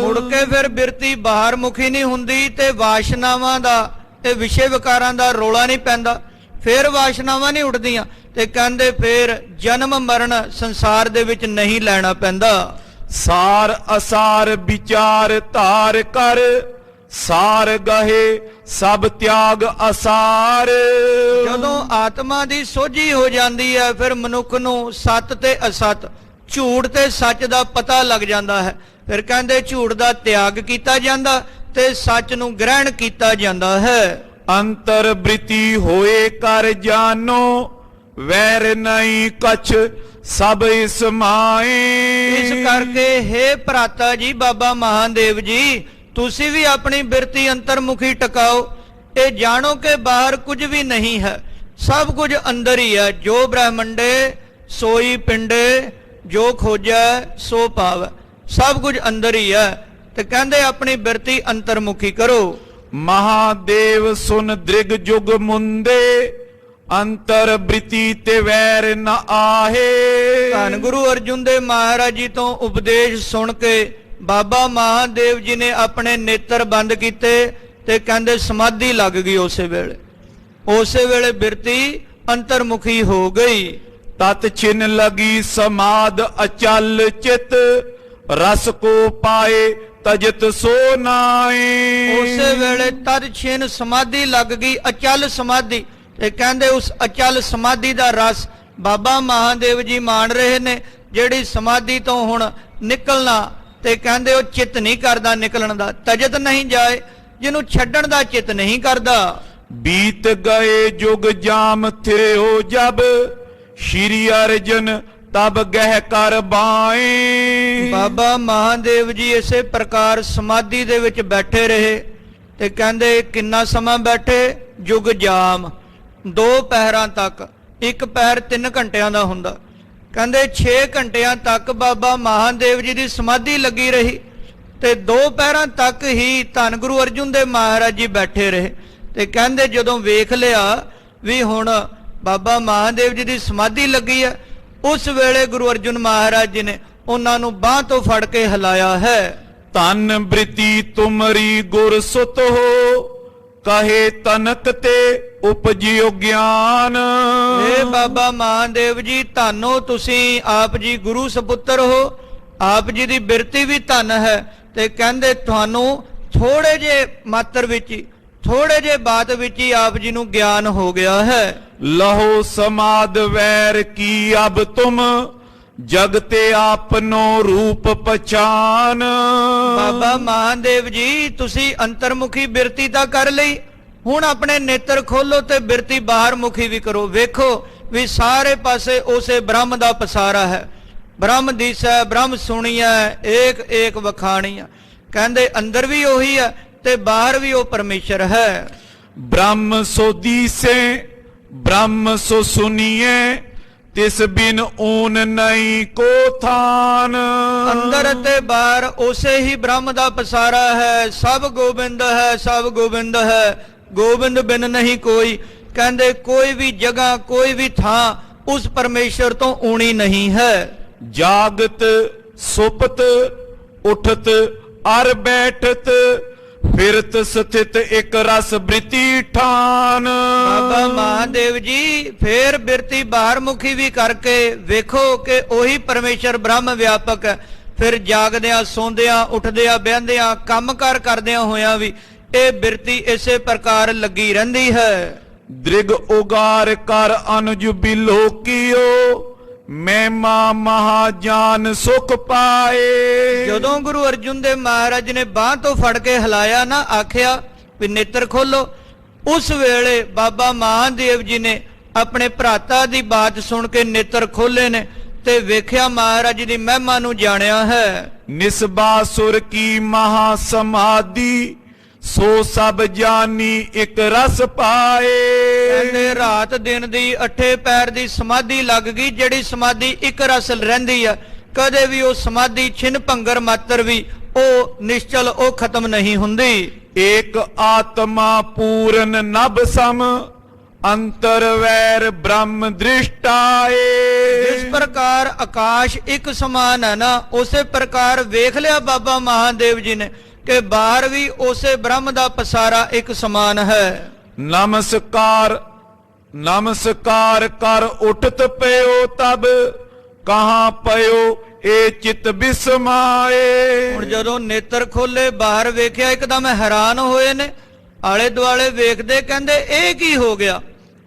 A: ਮੁੜ ਕੇ ਫਿਰ ਬਿਰਤੀ ਬਾਹਰ ਮੁਖੀ ਨਹੀਂ ਹੁੰਦੀ ਤੇ ਵਾਸ਼ਨਾਵਾਂ ਦਾ ਤੇ ਵਿਸ਼ੇ ਵਿਕਾਰਾਂ ਦਾ ਰੋਲਾ ਨਹੀਂ ਪੈਂਦਾ, ਫਿਰ ਵਾਸ਼ਨਾਵਾਂ ਨਹੀਂ ਉੱਠਦੀਆਂ ਤੇ ਕਹਿੰਦੇ ਫਿਰ ਜਨਮ ਮਰਨ ਸੰਸਾਰ ਦੇ ਵਿੱਚ ਨਹੀਂ ਲੈਣਾ ਪੈਂਦਾ।
B: ਸਾਰ ਅਸਾਰ ਵਿਚਾਰ ਧਾਰ ਕਰ, ਸਾਰ ਗਹੇ ਸਭ ਤਿਆਗ ਅਸਾਰ।
A: ਜਦੋਂ ਆਤਮਾ ਦੀ ਸੋਝੀ ਹੋ ਜਾਂਦੀ ਹੈ ਫਿਰ ਮਨੁੱਖ ਨੂੰ ਸੱਤ ਤੇ ਅਸਤ, ਝੂਠ ਤੇ ਸੱਚ ਦਾ ਪਤਾ ਲੱਗ ਜਾਂਦਾ ਹੈ। ਫਿਰ ਕਹਿੰਦੇ ਝੂਠ ਦਾ ਤਿਆਗ ਕੀਤਾ ਜਾਂਦਾ ਤੇ ਸੱਚ ਨੂੰ ਗ੍ਰਹਿਣ ਕੀਤਾ ਜਾਂਦਾ ਹੈ।
B: ਅੰਤਰ ਬ੍ਰਿਤੀ ਹੋਏ ਕਰ ਜਾਨੋ, ਵੈਰ ਨਹੀਂ ਕਛ ਸਭ ਇਸ ਮਾਏ।
A: ਇਸ ਕਰਕੇ ਹੇ ਭਰਾਤਾ ਜੀ, ਬਾਬਾ ਮਹਾਦੇਵ ਜੀ, ਤੁਸੀਂ ਵੀ ਆਪਣੀ ਬਿਰਤੀ ਅੰਤਰਮੁਖੀ ਟਿਕਾਓ। ਇਹ ਜਾਣੋ ਕਿ ਬਾਹਰ ਕੁਝ ਵੀ ਨਹੀਂ ਹੈ, ਸਭ ਕੁਝ ਅੰਦਰ ਹੀ ਹੈ। ਜੋ ਬ੍ਰਹਮੰਡੇ ਸੋਈ ਪਿੰਡੇ, ਜੋ ਖੋਜੈ ਸੋ ਪਾਵੈ। ਸਭ ਕੁਝ ਅੰਦਰ ਹੀ ਹੈ ਤੇ ਕਹਿੰਦੇ ਆਪਣੀ ਬਿਰਤੀ ਅੰਤਰਮੁਖੀ ਕਰੋ।
B: ਮਹਾਦੇਵ ਸੁਨ ਦ੍ਰਿਗ ਜੁਗ ਮੁੰਦੇ, ਅੰਤਰ ਬ੍ਰਿਤੀ ਤੇ ਵੈਰ ਨ ਆਹੇ।
A: ਧੰਨ ਗੁਰੂ ਅਰਜੁਨ ਦੇਵ ਮਹਾਰਾਜ ਜੀ ਤੋਂ ਉਪਦੇਸ਼ ਸੁਣ ਕੇ ਬਾਬਾ ਮਹਾਦੇਵ ਜੀ ਨੇ ਆਪਣੇ ਨੇਤਰ ਬੰਦ ਕੀਤੇ ਤੇ ਕਹਿੰਦੇ ਸਮਾਧੀ ਲੱਗ ਗਈ। ਉਸੇ ਵੇਲੇ ਬਿਰਤੀ ਅੰਤਰਮੁਖੀ ਹੋ ਗਈ।
B: ਤਤ ਛਿਨ ਲਗੀ ਸਮਾਦ ਅਚਲ ਚਿਤ, ਰਸ ਕੋ ਪਾਏ ਤਜਤ ਸੋ ਨਾਏ।
A: ਉਸੇ ਵੇਲੇ ਤਦ ਛਿਨ ਸਮਾਧੀ ਲੱਗ ਗਈ, ਅਚਲ ਸਮਾਧੀ। ਤੇ ਕਹਿੰਦੇ ਉਸ ਅਚਲ ਸਮਾਧੀ ਦਾ ਰਸ ਬਾਬਾ ਮਹਾਦੇਵ ਜੀ ਮਾਣ ਰਹੇ ਨੇ, ਜਿਹੜੀ ਸਮਾਧੀ ਤੋਂ ਹੁਣ ਨਿਕਲਣਾ ਤੇ ਕਹਿੰਦੇ ਉਹ ਚਿੱਤ ਨਹੀਂ ਕਰਦਾ ਨਿਕਲਣ ਦਾ, ਤਜਤ ਨਹੀਂ ਜਾਏ, ਜਿਹਨੂੰ ਛੱਡਣ ਦਾ ਚਿੱਤ ਨਹੀਂ ਕਰਦਾ।
B: ਬੀਤ ਗਏ ਜੁਗ ਜਾਮ ਥਿਓ ਜਬ, ਸ਼੍ਰੀ ਅਰਜਨ ਤਬ ਗਹਿ ਕਰ ਬਾਏ।
A: ਬਾਬਾ ਮਹਾਦੇਵ ਜੀ ਇਸੇ ਪ੍ਰਕਾਰ ਸਮਾਧੀ ਦੇ ਵਿੱਚ ਬੈਠੇ ਰਹੇ ਤੇ ਕਹਿੰਦੇ ਕਿੰਨਾ ਸਮਾਂ ਬੈਠੇ? ਜੁਗ ਜਾਮ, 2 ਪਹਿਰਾਂ ਤੱਕ। ਇੱਕ ਪਹਿਰ 3 ਘੰਟਿਆਂ ਦਾ ਹੁੰਦਾ। ਕਹਿੰਦੇ 6 ਘੰਟਿਆਂ ਤੱਕ ਬਾਬਾ ਮਹਾਦੇਵ ਜੀ ਦੀ ਸਮਾਧੀ ਲੱਗੀ ਰਹੀ ਤੇ 2 ਪਹਿਰਾਂ ਤੱਕ ਹੀ ਧੰਨ ਗੁਰੂ ਅਰਜੁਨ ਦੇਵ ਮਹਾਰਾਜ ਜੀ ਬੈਠੇ ਰਹੇ। ਤੇ ਕਹਿੰਦੇ ਜਦੋਂ ਵੇਖ ਲਿਆ ਵੀ ਹੁਣ ਬਾਬਾ ਮਹਾਦੇਵ ਜੀ ਦੀ ਸਮਾਧੀ ਲੱਗੀ ਹੈ, ਉਸ ਵੇਲੇ ਗੁਰੂ ਅਰਜੁਨ ਮਹਾਰਾਜ ਜੀ ਨੇ ਉਹਨਾਂ ਨੂੰ ਬਾਹ ਤੋਂ ਫੜ ਕੇ ਹਿਲਾਇਆ ਹੈ।
B: ਧਨ ਬ੍ਰਿਤੀ ਤੁਮਰੀ ਗੁਰ ਸੁਤ ਹੋ, ਕਹੇ ਤਨਕ ਤੇ ਉਪਜਿਓ ਗਿਆਨ।
A: ਇਹ ਬਾਬਾ ਮਹਾਦੇਵ ਜੀ ਧੰਨੋ ਤੁਸੀਂ, ਆਪ ਜੀ ਗੁਰੂ ਸਪੁੱਤਰ ਹੋ, ਆਪ ਜੀ ਦੀ ਬਿਰਤੀ ਵੀ ਧੰਨ ਹੈ। ਤੇ ਕਹਿੰਦੇ ਤੁਹਾਨੂੰ ਥੋੜੇ ਜੇ ਮਾਤਰ ਵਿੱਚ ਹੀ, ਥੋੜੇ ਜੇ ਬਾਤ ਵਿੱਚ ਹੀ ਆਪ ਜੀ ਨੂੰ ਗਿਆਨ ਹੋ ਗਿਆ ਹੈ।
B: ਲਹੋ ਸਮਾਦ ਵੈਰ ਕੀ ਅਬ ਤੁਮ, ਜਗਤੇ ਆਪਨੋ ਰੂਪ ਪਛਾਨ।
A: ਬਾਬਾ ਮਹਾਦੇਵ ਜੀ ਤੁਸੀਂ ਅੰਤਰਮੁਖੀ ਬਿਰਤੀ ਤਾਂ ਕਰ ਲਈ, ਹੁਣ ਆਪਣੇ ਨੇਤਰ ਖੋਲੋ ਤੇ ਬਿਰਤੀ ਬਾਹਰ ਮੁਖੀ ਵੀ ਕਰੋ। ਵੇਖੋ ਵੀ ਸਾਰੇ ਪਾਸੇ ਉਸੇ ਬ੍ਰਹਮ ਦਾ ਪਸਾਰਾ ਹੈ। ਬ੍ਰਹਮ ਦੀਸੈ ਬ੍ਰਹਮ ਸੁਣੀਐ, ਏਕ ਏਕ ਵਖਾਣੀਐ। ਕਹਿੰਦੇ ਅੰਦਰ ਵੀ ਉਹੀ ਹੈ ਤੇ ਬਾਹਰ ਵੀ ਉਹ ਪਰਮੇਸ਼ਰ ਹੈ।
B: ਬ੍ਰਹਮ ਸੋ ਦੀਸੇ ਬ੍ਰਹਮ ਸੋ ਸੁਨੀਏ, ਤਿਸ ਬਿਨ ਊਨ ਨਹੀਂ ਕੋ ਥਾਨ।
A: ਅੰਦਰ ਅਤੇ ਬਾਹਰ ਉਸੇ ਹੀ ਬ੍ਰਹਮ ਦਾ ਪਸਾਰਾ ਹੈ। ਸਭ ਗੋਬਿੰਦ ਹੈ, ਸਭ ਗੋਬਿੰਦ ਹੈ, ਗੋਬਿੰਦ ਬਿਨ ਨਹੀਂ ਕੋਈ। ਕਹਿੰਦੇ ਕੋਈ ਵੀ ਜਗ੍ਹਾ, ਕੋਈ ਵੀ ਥਾਂ ਉਸ ਪਰਮੇਸ਼ਰ ਤੋਂ ਊਣੀ ਨਹੀਂ ਹੈ।
B: ਜਾਗਤ ਸੁਪਤ ਉਠਤ ਅਰ ਬੈਠਤ, ਫਿਰਤ ਸਥਿਤ ਇੱਕ ਰਸ ਬ੍ਰਿਤੀ ਠਾਨ।
A: ਬਾਬਾ ਮਹਾਦੇਵ ਜੀ ਫੇਰ ਬਿਰਤੀ ਬਾਹਰ ਮੁਖੀ ਵੀ ਕਰਕੇ ਵੇਖੋ ਕਿ ਉਹੀ ਪਰਮੇਸ਼ਰ ਬ੍ਰਹਮ ਵਿਆਪਕ ਹੈ। ਫਿਰ ਜਾਗਦਿਆਂ ਸੌਂਦਿਆਂ ਉੱਠਦਿਆਂ ਬਹਿੰਦਿਆਂ ਕੰਮਕਾਰ ਕਰਦਿਆਂ ਹੋਇਆਂ ਵੀ ਇਹ ਬਿਰਤੀ ਇਸੇ ਪ੍ਰਕਾਰ ਲੱਗੀ ਰਹਿੰਦੀ ਹੈ।
B: ਦ੍ਰਿਗ ਉਗਾਰ ਕਰ ਅਨੁਜ ਬਿਲੋਕੀਓ ਮਹਿਮਾ ਮਹਾਜਾਨ ਸੁਖ ਪਾਏ।
A: ਜਦੋਂ ਗੁਰੂ ਅਰਜੁਨ ਦੇਵ ਮਹਾਰਾਜ ਨੇ ਬਾਹ ਤੋਂ ਫੜ ਕੇ ਹਿਲਾਇਆ ਨਾ, ਆਖਿਆ ਵੀ ਨੇਤਰ ਖੋਲੋ, ਉਸ ਵੇਲੇ ਬਾਬਾ ਮਹਾਦੇਵ ਜੀ ਨੇ ਆਪਣੇ ਭਰਾਤਾ ਦੀ ਬਾਤ ਸੁਣ ਕੇ ਨੇਤਰ ਖੋਲੇ ਨੇ ਤੇ ਵੇਖਿਆ ਮਹਾਰਾਜ ਦੀ ਮਹਿਮਾ ਨੂੰ ਜਾਣਿਆ ਹੈ।
B: ਨਿਸਬਾ ਸੁਰ ਕੀ ਮਹਾ ਸਮਾਧੀ ਸੋ ਸਭ ਜਾਨੀ ਇੱਕ ਰਸ ਪਾਏ।
A: ਕਹਿੰਦੇ ਰਾਤ ਦਿਨ ਦੀ ਅੱਠੇ ਪੈਰ ਦੀ ਸਮਾਧੀ ਲੱਗ ਗਈ, ਜਿਹੜੀ ਸਮਾਧੀ ਇੱਕ ਰਸ ਰਹਿੰਦੀ ਆ, ਕਦੇ ਵੀ ਉਹ ਸਮਾਧੀ ਛਿਨ ਭੰਗਰ ਮਾਤਰ ਵੀ ਉਹ ਨਿਸ਼ਚਲ ਉਹ ਖਤਮ ਨਹੀਂ ਹੁੰਦੀ।
B: ਏਕ ਆਤਮਾ ਪੂਰਨ ਨਭ ਸਮ ਅੰਤਰ ਵੈਰ ਬ੍ਰਹਮ ਦ੍ਰਿਸ਼ਟਾਏ।
A: ਇਸ ਪ੍ਰਕਾਰ ਆਕਾਸ਼ ਇੱਕ ਸਮਾਨ ਹੈ ਨਾ, ਉਸੇ ਪ੍ਰਕਾਰ ਵੇਖ ਲਿਆ ਬਾਬਾ ਮਹਾਦੇਵ ਜੀ ਨੇ ਕਿ ਬਾਹਰ ਵੀ ਉਸੇ ਬ੍ਰਹਮ ਦਾ ਪਸਾਰਾ ਇੱਕ ਸਮਾਨ ਹੈ।
B: ਨਮਸਕਾਰ ਨਮਸਕਾਰ ਕਰ ਉਠਤ ਪਇਓ ਤਬ ਕਹਾਂ ਪਇਓ ਇਹ ਚਿਤ ਬਿਸਮਾਏ।
A: ਹੁਣ ਜਦੋਂ ਨੇਤਰ ਖੋਲੇ ਬਾਹਰ ਵੇਖਿਆ ਇੱਕਦਮ ਹੈਰਾਨ ਹੋਏ ਨੇ, ਆਲੇ ਦੁਆਲੇ ਵੇਖਦੇ ਕਹਿੰਦੇ ਇਹ ਕੀ ਹੋ ਗਿਆ।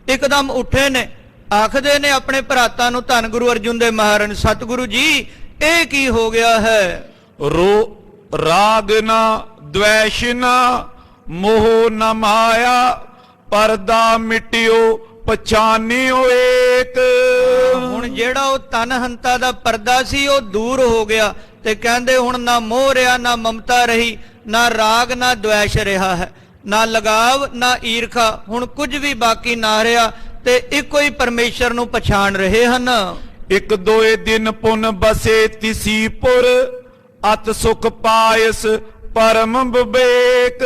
A: ਇੱਕਦਮ ਉੱਠੇ ਨੇ, ਆਖਦੇ ਨੇ ਆਪਣੇ ਭਰਾਤਾਂ ਨੂੰ, ਧੰਨ ਗੁਰੂ ਅਰਜੁਨ ਦੇਵ ਮਹਾਰਾਜ, ਸਤਿਗੁਰੂ ਜੀ ਇਹ ਕੀ ਹੋ ਗਿਆ ਹੈ।
B: ਰਾਗ ਨਾ ਦ્વੈਸ਼ ਨਾ ਮੋਹ ਨਾ ਮਾਇਆ ਪਰਦਾ ਮਿਟਿਓ ਪਛਾਨਿਓ ਏਕ।
A: ਹੁਣ ਜਿਹੜਾ ਉਹ ਤਨ ਹੰਤਾ ਦਾ ਪਰਦਾ ਸੀ ਉਹ ਦੂਰ ਹੋ ਗਿਆ ਤੇ ਕਹਿੰਦੇ ਹੁਣ ਨਾ ਮੋਹ ਰਿਹਾ, ਨਾ ਮਮਤਾ ਰਹੀ, ਨਾ ਰਾਗ ਨਾ ਦ્વੈਸ਼ ਰਿਹਾ ਹੈ, ਨਾ ਲਗਾਵ ਨਾ ਈਰਖਾ, ਹੁਣ ਕੁਝ ਵੀ ਬਾਕੀ ਨਾ ਰਿਹਾ ਤੇ ਇੱਕੋ ਹੀ ਪਰਮੇਸ਼ਰ ਨੂੰ ਪਛਾਣ ਰਹੇ ਹਨ।
B: ਇੱਕ ਦੋਏ ਦਿਨ ਪੁਨ ਬਸੇ ਤਿਸੀਪੁਰ ਅਤ ਸੁਖ ਪਾਇਸ ਪਰਮ ਵਿਵੇਕ।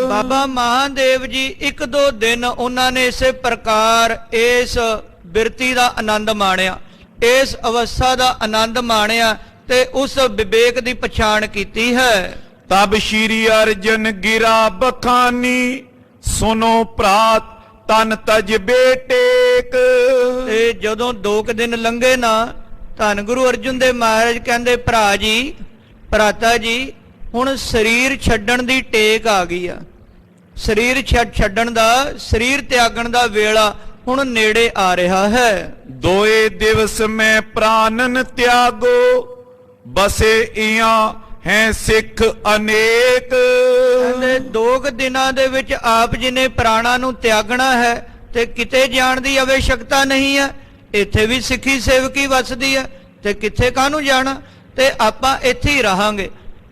A: ਬਾਬਾ ਮਹਾਦੇਵ ਜੀ ਇੱਕ ਦੋ ਦਿਨ ਉਹਨਾਂ ਨੇ ਇਸੇ ਪ੍ਰਕਾਰ ਇਸ ਬਿਰਤੀ ਦਾ ਆਨੰਦ ਮਾਣਿਆ, ਇਸ ਅਵਸਥਾ ਦਾ ਆਨੰਦ ਮਾਣਿਆ ਤੇ ਉਸ ਵਿਵੇਕ ਦੀ ਪਛਾਣ ਕੀਤੀ ਹੈ।
B: ਤਬ ਸ਼੍ਰੀ ਅਰਜਨ ਗਿਰਾ ਬਖਾਨੀ ਸੁਨੋ ਭਰਾਤ ਤਨ ਤਜ ਬੇਟੇਕ।
A: ਤੇ ਜਦੋਂ 2 ਦਿਨ ਲੰਘੇ ਨਾ, ਧੰਨ ਗੁਰੂ ਅਰਜੁਨ ਦੇਵ ਮਹਾਰਾਜ ਕਹਿੰਦੇ ਭਰਾ ਜੀ, ਭਰਾਤਾ ਜੀ ਹੁਣ ਸਰੀਰ ਛੱਡਣ ਦੀ ਟੇਕ ਆ ਗਈ ਆ। ਸਰੀਰ ਛੱਡਣ ਦਾ, ਸਰੀਰ ਤਿਆਗਣ ਦਾ ਵੇਲਾ ਹੁਣ ਨੇੜੇ ਆ ਰਿਹਾ ਹੈ।
B: ਦੋਏ ਦਿਵਸ ਮੈਂ ਪ੍ਰਾਨਨ ਤਿਆਗੋ ਬਸੇ ਇਆਂ ਹੈ ਸਿੱਖ ਅਨੇਕ।
A: ਕਹਿੰਦੇ 2 ਦਿਨਾਂ ਦੇ ਵਿੱਚ ਆਪ ਜੀ ਨੇ ਪ੍ਰਾਣਾਂ ਨੂੰ ਤਿਆਗਣਾ ਹੈ ਤੇ ਕਿਤੇ ਜਾਣ ਦੀ ਆਵਸ਼ਕਤਾ ਨਹੀਂ ਹੈ। ਇੱਥੇ ਵੀ ਸਿੱਖੀ ਸੇਵਕੀ ਵਸਦੀ ਹੈ ਤੇ ਕਿੱਥੇ ਕਾਹਨੂੰ ਜਾਣਾ, ਤੇ ਆਪਾਂ ਇੱਥੇ ਹੀ ਰਹਾਂਗੇ।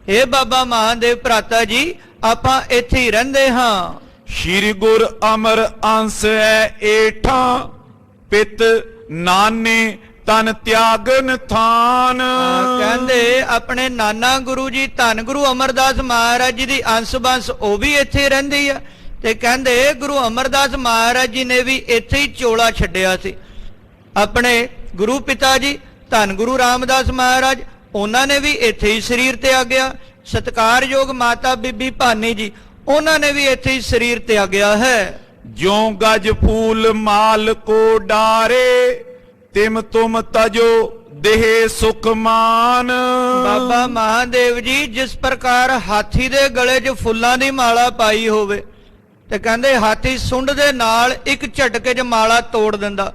A: ਇਹ ਬਾਬਾ ਮਹਾਦੇਵ ਭਰਾਤਾ ਜੀ ਆਪਾਂ ਇੱਥੇ ਹੀ ਰਹਿੰਦੇ ਹਾਂ।
B: ਸ਼੍ਰੀ ਗੁਰ ਅਮਰ ਅੰਸ ਹੈ ਏਠਾ ਪਿਤ ਨਾਨੇ ਤਨ ਤਿਆਗਨ ਥਾਨ।
A: ਕਹਿੰਦੇ ਆਪਣੇ ਨਾਨਾ ਗੁਰੂ ਜੀ ਧੰਨ ਗੁਰੂ ਅਮਰਦਾਸ ਮਹਾਰਾਜ ਜੀ ਦੀ ਅੰਸ ਬੰਸ ਉਹ ਵੀ ਇੱਥੇ ਰਹਿੰਦੀ ਆ ਤੇ ਕਹਿੰਦੇ ਗੁਰੂ ਅਮਰਦਾਸ ਮਹਾਰਾਜ ਜੀ ਨੇ ਵੀ ਇੱਥੇ ਹੀ ਚੋਲਾ ਛੱਡਿਆ ਸੀ। ਆਪਣੇ ਗੁਰੂ ਪਿਤਾ ਜੀ ਧੰਨ ਗੁਰੂ ਰਾਮਦਾਸ ਮਹਾਰਾਜ ਉਹਨਾਂ ਨੇ ਵੀ ਇੱਥੇ ਹੀ ਸਰੀਰ ਤਿਆਗਿਆ। ਸਤਿਕਾਰਯੋਗ ਮਾਤਾ ਬੀਬੀ ਭਾਨੀ ਜੀ ਉਹਨਾਂ ਨੇ ਵੀ ਇੱਥੇ ਹੀ ਸਰੀਰ ਤਿਆਗਿਆ ਹੈ।
B: ਜਿਉ ਗਜ ਫੂਲ ਮਾਲ ਕੋ ਡਾਰੇ ਤਿਮ ਤੁਮ ਤਜੋ ਦੇਹ ਸੁਖ ਮਾਨ।
A: ਬਾਬਾ ਮਹਾਦੇਵ ਜੀ ਜਿਸ ਪ੍ਰਕਾਰ ਹਾਥੀ ਦੇ ਗਲੇ 'ਚ ਫੁੱਲਾਂ ਦੀ ਮਾਲਾ ਪਾਈ ਹੋਵੇ ਤੇ ਕਹਿੰਦੇ ਹਾਥੀ ਸੁੰਡ ਦੇ ਨਾਲ ਇੱਕ ਝਟਕੇ 'ਚ ਮਾਲਾ ਤੋੜ ਦਿੰਦਾ,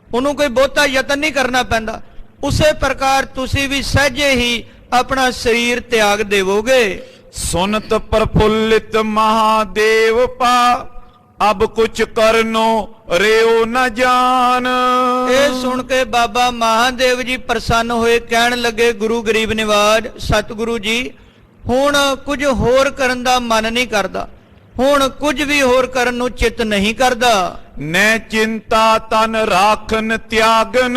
A: ਉਹਨੂੰ ਕੋਈ ਬਹੁਤਾ ਯਤਨ ਨਹੀਂ ਕਰਨਾ ਪੈਂਦਾ, ਉਸੇ ਪ੍ਰਕਾਰ ਤੁਸੀਂ ਵੀ ਸਹਿਜੇ ਹੀ ਆਪਣਾ ਸਰੀਰ ਤਿਆਗ ਦੇਵੋਗੇ।
B: ਸੁਨਤ ਪ੍ਰਫੁੱਲਿਤ ਮਹਾਦੇਵ ਪਾ ਅਬ ਕੁਛ ਕਰਨੋ ਰਿਓ ਨ ਜਾਨ।
A: ਇਹ ਸੁਣ ਕੇ ਬਾਬਾ ਮਹਾਦੇਵ ਜੀ ਪ੍ਰਸੰਨ ਹੋਏ, ਕਹਿਣ ਲੱਗੇ ਗੁਰੂ ਗਰੀਬ ਨਿਵਾਜ ਸਤਿਗੁਰੂ ਜੀ ਹੁਣ ਕੁਝ ਹੋਰ ਕਰਨ ਦਾ ਮਨ ਨਹੀਂ ਕਰਦਾ, ਹੁਣ ਕੁਝ ਵੀ ਹੋਰ ਕਰਨ ਨੂੰ ਚਿੱਤ ਨਹੀਂ ਕਰਦਾ।
B: ਨੈ ਚਿੰਤਾ ਤਨ ਰਾਖਨ ਤਿਆਗਨ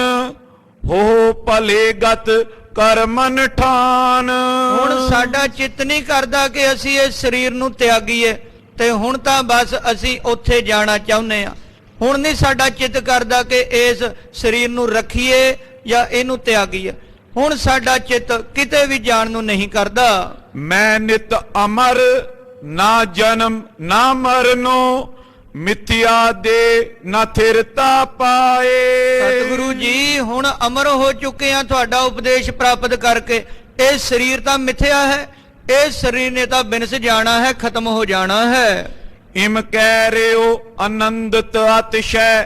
B: ਹੋ ਭਲੇ ਗਤ ਕਰਮਨ ਠਾਨ।
A: ਹੁਣ ਸਾਡਾ ਚਿੱਤ ਨਹੀਂ ਕਰਦਾ ਕਿ ਅਸੀਂ ਇਸ ਸਰੀਰ ਨੂੰ ਤਿਆਗੀਏ ਤੇ ਹੁਣ ਤਾਂ ਬਸ ਅਸੀਂ ਉੱਥੇ ਜਾਣਾ ਚਾਹੁੰਦੇ ਆ। ਹੁਣ ਨਹੀਂ ਸਾਡਾ ਚਿੱਤ ਕਰਦਾ ਕਿ ਇਸ ਸਰੀਰ ਨੂੰ ਰੱਖੀਏ ਜਾਂ ਇਹਨੂੰ ਤਿਆਗੀਏ, ਹੁਣ ਸਾਡਾ ਚਿੱਤ ਕਿਤੇ ਵੀ ਜਾਣ ਨੂੰ ਨਹੀਂ ਕਰਦਾ।
B: ਮੈਂ ਨਿਤ ਅਮਰ ਨਾ ਜਨਮ ਨਾ ਮਰਨੋ ਮਿਥਿਆ ਦੇ ਨਾ ਥਿਰਤਾ ਪਾਏ।
A: ਸਤਿਗੁਰੂ ਜੀ ਹੁਣ ਅਮਰ ਹੋ ਚੁੱਕੇ ਆ ਤੁਹਾਡਾ ਉਪਦੇਸ਼ ਪ੍ਰਾਪਤ ਕਰਕੇ। ਇਹ ਸਰੀਰ ਤਾਂ ਮਿਥਿਆ ਹੈ, ਇਹ ਸਰੀਰ ਨੇ ਤਾਂ ਬਿਨਸ ਜਾਣਾ ਹੈ, ਖਤਮ ਹੋ ਜਾਣਾ ਹੈ।
B: ਇਮ ਕਹਿ ਰਿਓ ਆਨੰਦਤ ਅਤਿਸ਼ੈ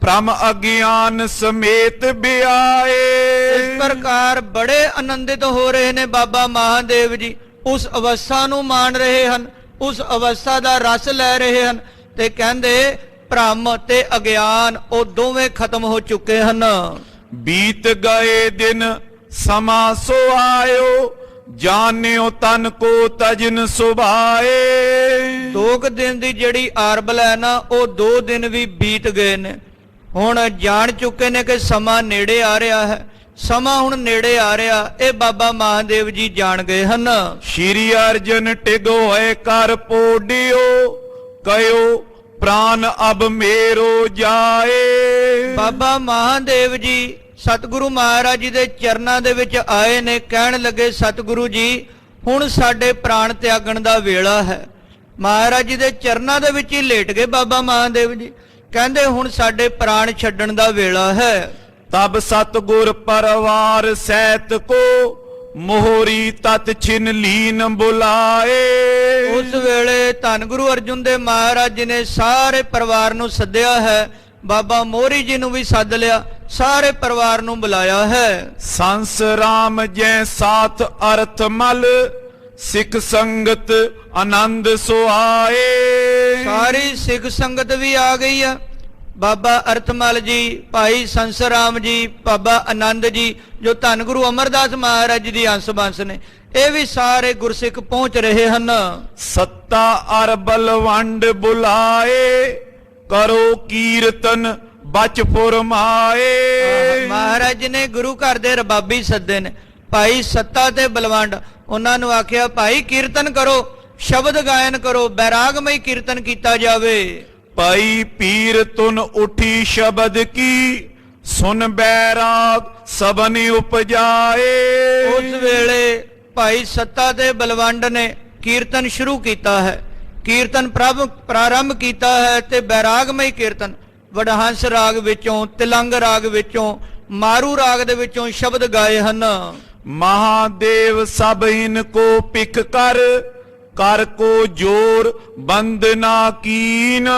B: ਭ੍ਰਮ ਅਗਿਆਨ ਸਮੇਤ ਬਿਆਏ।
A: ਇਸ ਪ੍ਰਕਾਰ ਬੜੇ ਆਨੰਦਿਤ ਹੋ ਰਹੇ ਨੇ ਬਾਬਾ ਮਹਾਦੇਵ ਜੀ, ਉਸ ਅਵਸਥਾ ਨੂੰ ਮਾਣ ਰਹੇ ਹਨ, ਉਸ ਅਵਸਥਾ ਦਾ ਰਸ ਲੈ ਰਹੇ ਹਨ ਤੇ ਕਹਿੰਦੇ ਭ੍ਰਮ ਤੇ ਅਗਿਆਨ ਉਹ ਦੋਵੇਂ ਖਤਮ ਹੋ ਚੁੱਕੇ ਹਨ।
B: ਬੀਤ ਗਏ ਦਿਨ ਸਮਾਂ ਸੋ ਆਇਓ ਜਾਣਿਓ ਤਨ ਕੋ ਤਜਨ ਸੁਭਾਏ।
A: 2 ਦਿਨ ਦੀ ਜਿਹੜੀ ਆਰਬਲ ਹੈ ਨਾ, ਉਹ 2 ਦਿਨ ਵੀ ਬੀਤ ਗਏ ਨੇ। ਹੁਣ ਜਾਣ ਚੁੱਕੇ ਨੇ ਕਿ ਸਮਾਂ ਨੇੜੇ ਆ ਰਿਹਾ ਹੈ, ਸਮਾਂ ਹੁਣ ਨੇੜੇ ਆ ਰਿਹਾ, ਇਹ ਬਾਬਾ ਮਹਾਦੇਵ ਜੀ ਜਾਣ ਗਏ ਹਨ।
B: ਸ਼੍ਰੀ ਅਰਜਨ ਟਿਗੋ ਹੋਏ ਕਰ ਪੋੜਿਓ ਕਯੋ ਪ੍ਰਾਨ ਅਬ ਮੇਰੋ ਜਾਏ।
A: ਬਾਬਾ ਮਹਾਦੇਵ ਜੀ ਸਤਿਗੁਰੂ ਮਹਾਰਾਜ ਜੀ ਦੇ ਚਰਨਾਂ ਦੇ ਵਿੱਚ ਆਏ ਨੇ, ਕਹਿਣ ਲੱਗੇ ਸਤਿਗੁਰੂ ਜੀ ਹੁਣ ਸਾਡੇ ਪ੍ਰਾਣ ਤਿਆਗਣ ਦਾ ਵੇਲਾ ਹੈ। ਮਹਾਰਾਜ ਜੀ ਦੇ ਚਰਨਾਂ ਦੇ ਵਿੱਚ ਹੀ ਲੇਟ ਗਏ ਬਾਬਾ ਮਹਾਦੇਵ ਜੀ, ਕਹਿੰਦੇ ਹੁਣ ਸਾਡੇ ਪ੍ਰਾਣ ਛੱਡਣ ਦਾ ਵੇਲਾ ਹੈ।
B: ਤਬ ਸਤਗੁਰ ਪਰਵਾਰ ਸਹਿਤ ਕੋ ਮੋਹਰੀ ਤਤ ਛਿਨ ਲੀਨ ਬੁਲਾਏ।
A: ਉਸ ਵੇਲੇ ਧੰਨ ਗੁਰੂ ਅਰਜੁਨ ਦੇਵ ਮਹਾਰਾਜ ਜੀ ਨੇ ਸਾਰੇ ਪਰਿਵਾਰ ਨੂੰ ਸੱਦਿਆ ਹੈ, ਬਾਬਾ ਮੋਹਰੀ ਜੀ ਨੂੰ ਵੀ ਸੱਦ ਲਿਆ, ਸਾਰੇ ਪਰਿਵਾਰ ਨੂੰ ਬੁਲਾਇਆ ਹੈ।
B: ਸੰਸ ਰਾਮ ਜੈ ਸਾਥ ਅਰਥ ਮਲ ਸਿੱਖ ਸੰਗਤ ਆਨੰਦ ਸੁਆਏ।
A: ਸਾਰੀ ਸਿੱਖ ਸੰਗਤ ਵੀ ਆ ਗਈ ਆ, ਬਾਬਾ ਅਰਥਮਲ ਜੀ, ਭਾਈ ਸੰਸਰਾਮ ਜੀ, ਬਾਬਾ ਆਨੰਦ ਜੀ, ਜੋ ਧੰਨ ਗੁਰੂ ਅਮਰਦਾਸ ਮਹਾਰਾਜ ਜੀ ਦੀ ਅੰਸ਼ ਬੰਸ ਨੇ, ਇਹ ਵੀ ਸਾਰੇ ਗੁਰਸਿੱਖ ਪਹੁੰਚ ਰਹੇ ਹਨ।
B: ਸੱਤਾ ਅਰ ਬਲਵੰਡ ਬੁਲਾਏ ਕਰੋ ਕੀਰਤਨ ਬਚ ਫੁਰਮਾਏ।
A: ਮਹਾਰਾਜ ਨੇ ਗੁਰੂ ਘਰ ਦੇ ਰਬਾਬੀ ਸੱਦੇ ਨੇ, ਭਾਈ ਸੱਤਾ ਤੇ ਬਲਵੰਡ, ਉਹਨਾਂ ਨੂੰ ਆਖਿਆ ਭਾਈ ਕੀਰਤਨ ਕਰੋ, ਸ਼ਬਦ ਗਾਇਨ ਕਰੋ, ਬੈਰਾਗਮਈ ਕੀਰਤਨ ਕੀਤਾ ਜਾਵੇ।
B: ਭਾਈ ਪੀਰ ਤੁਨ ਉਠੀ ਸ਼ਬਦ ਕੀ ਸੁਨ ਬੈਰਾਗ ਸਬਨ ਉਪਜਾਏ।
A: ਉਸ ਵੇਲੇ ਭਾਈ ਸੱਤਾ ਤੇ ਬਲਵੰਡ ਨੇ ਕੀਰਤਨ ਸ਼ੁਰੂ ਕੀਤਾ ਹੈ, ਕੀਰਤਨ ਪ੍ਰਾਰੰਭ ਕੀਤਾ ਹੈ ਤੇ ਬੈਰਾਗਮਈ ਕੀਰਤਨ ਵਡਹੰਸ ਰਾਗ ਵਿੱਚੋਂ, ਤਿਲੰਗ ਰਾਗ ਵਿੱਚੋਂ, ਮਾਰੂ ਰਾਗ ਦੇ ਵਿੱਚੋਂ ਸ਼ਬਦ ਗਾਏ ਹਨ।
B: ਮਹਾਦੇਵ ਸਭ ਇਨ ਕੋ ਪਿਕ ਕਰ ਕਰ ਕੋ ਜੋਰ ਬੰਦਨਾ ਕੀਨ।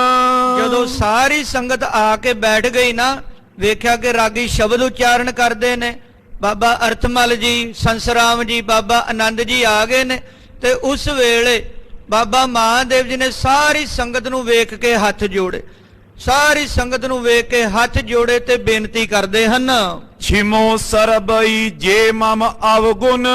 A: ਜਦੋਂ ਸਾਰੀ ਸੰਗਤ ਆ ਕੇ ਬੈਠ ਗਈ ਨਾ, ਵੇਖਿਆ ਕਿ ਰਾਗੀ ਸ਼ਬਦ ਉਚਾਰਨ ਕਰਦੇ ਨੇ, ਬਾਬਾ ਅਰਥਮਲ ਜੀ, ਸੰਸਰਾਮ ਜੀ, ਬਾਬਾ ਆਨੰਦ ਜੀ ਆ ਗਏ ਨੇ, ਤੇ ਉਸ ਵੇਲੇ ਬਾਬਾ ਮਹਾਦੇਵ ਜੀ ਨੇ ਸਾਰੀ ਸੰਗਤ ਨੂੰ ਵੇਖ ਕੇ ਹੱਥ ਜੋੜੇ, ਸਾਰੀ ਸੰਗਤ ਨੂੰ ਵੇਖ ਕੇ ਹੱਥ ਜੋੜੇ ਤੇ ਬੇਨਤੀ ਕਰਦੇ ਹਨ।
B: ਛਿਮੋ ਸਰਬਈ ਜੇ ਮਮ ਅਵਗੁਣ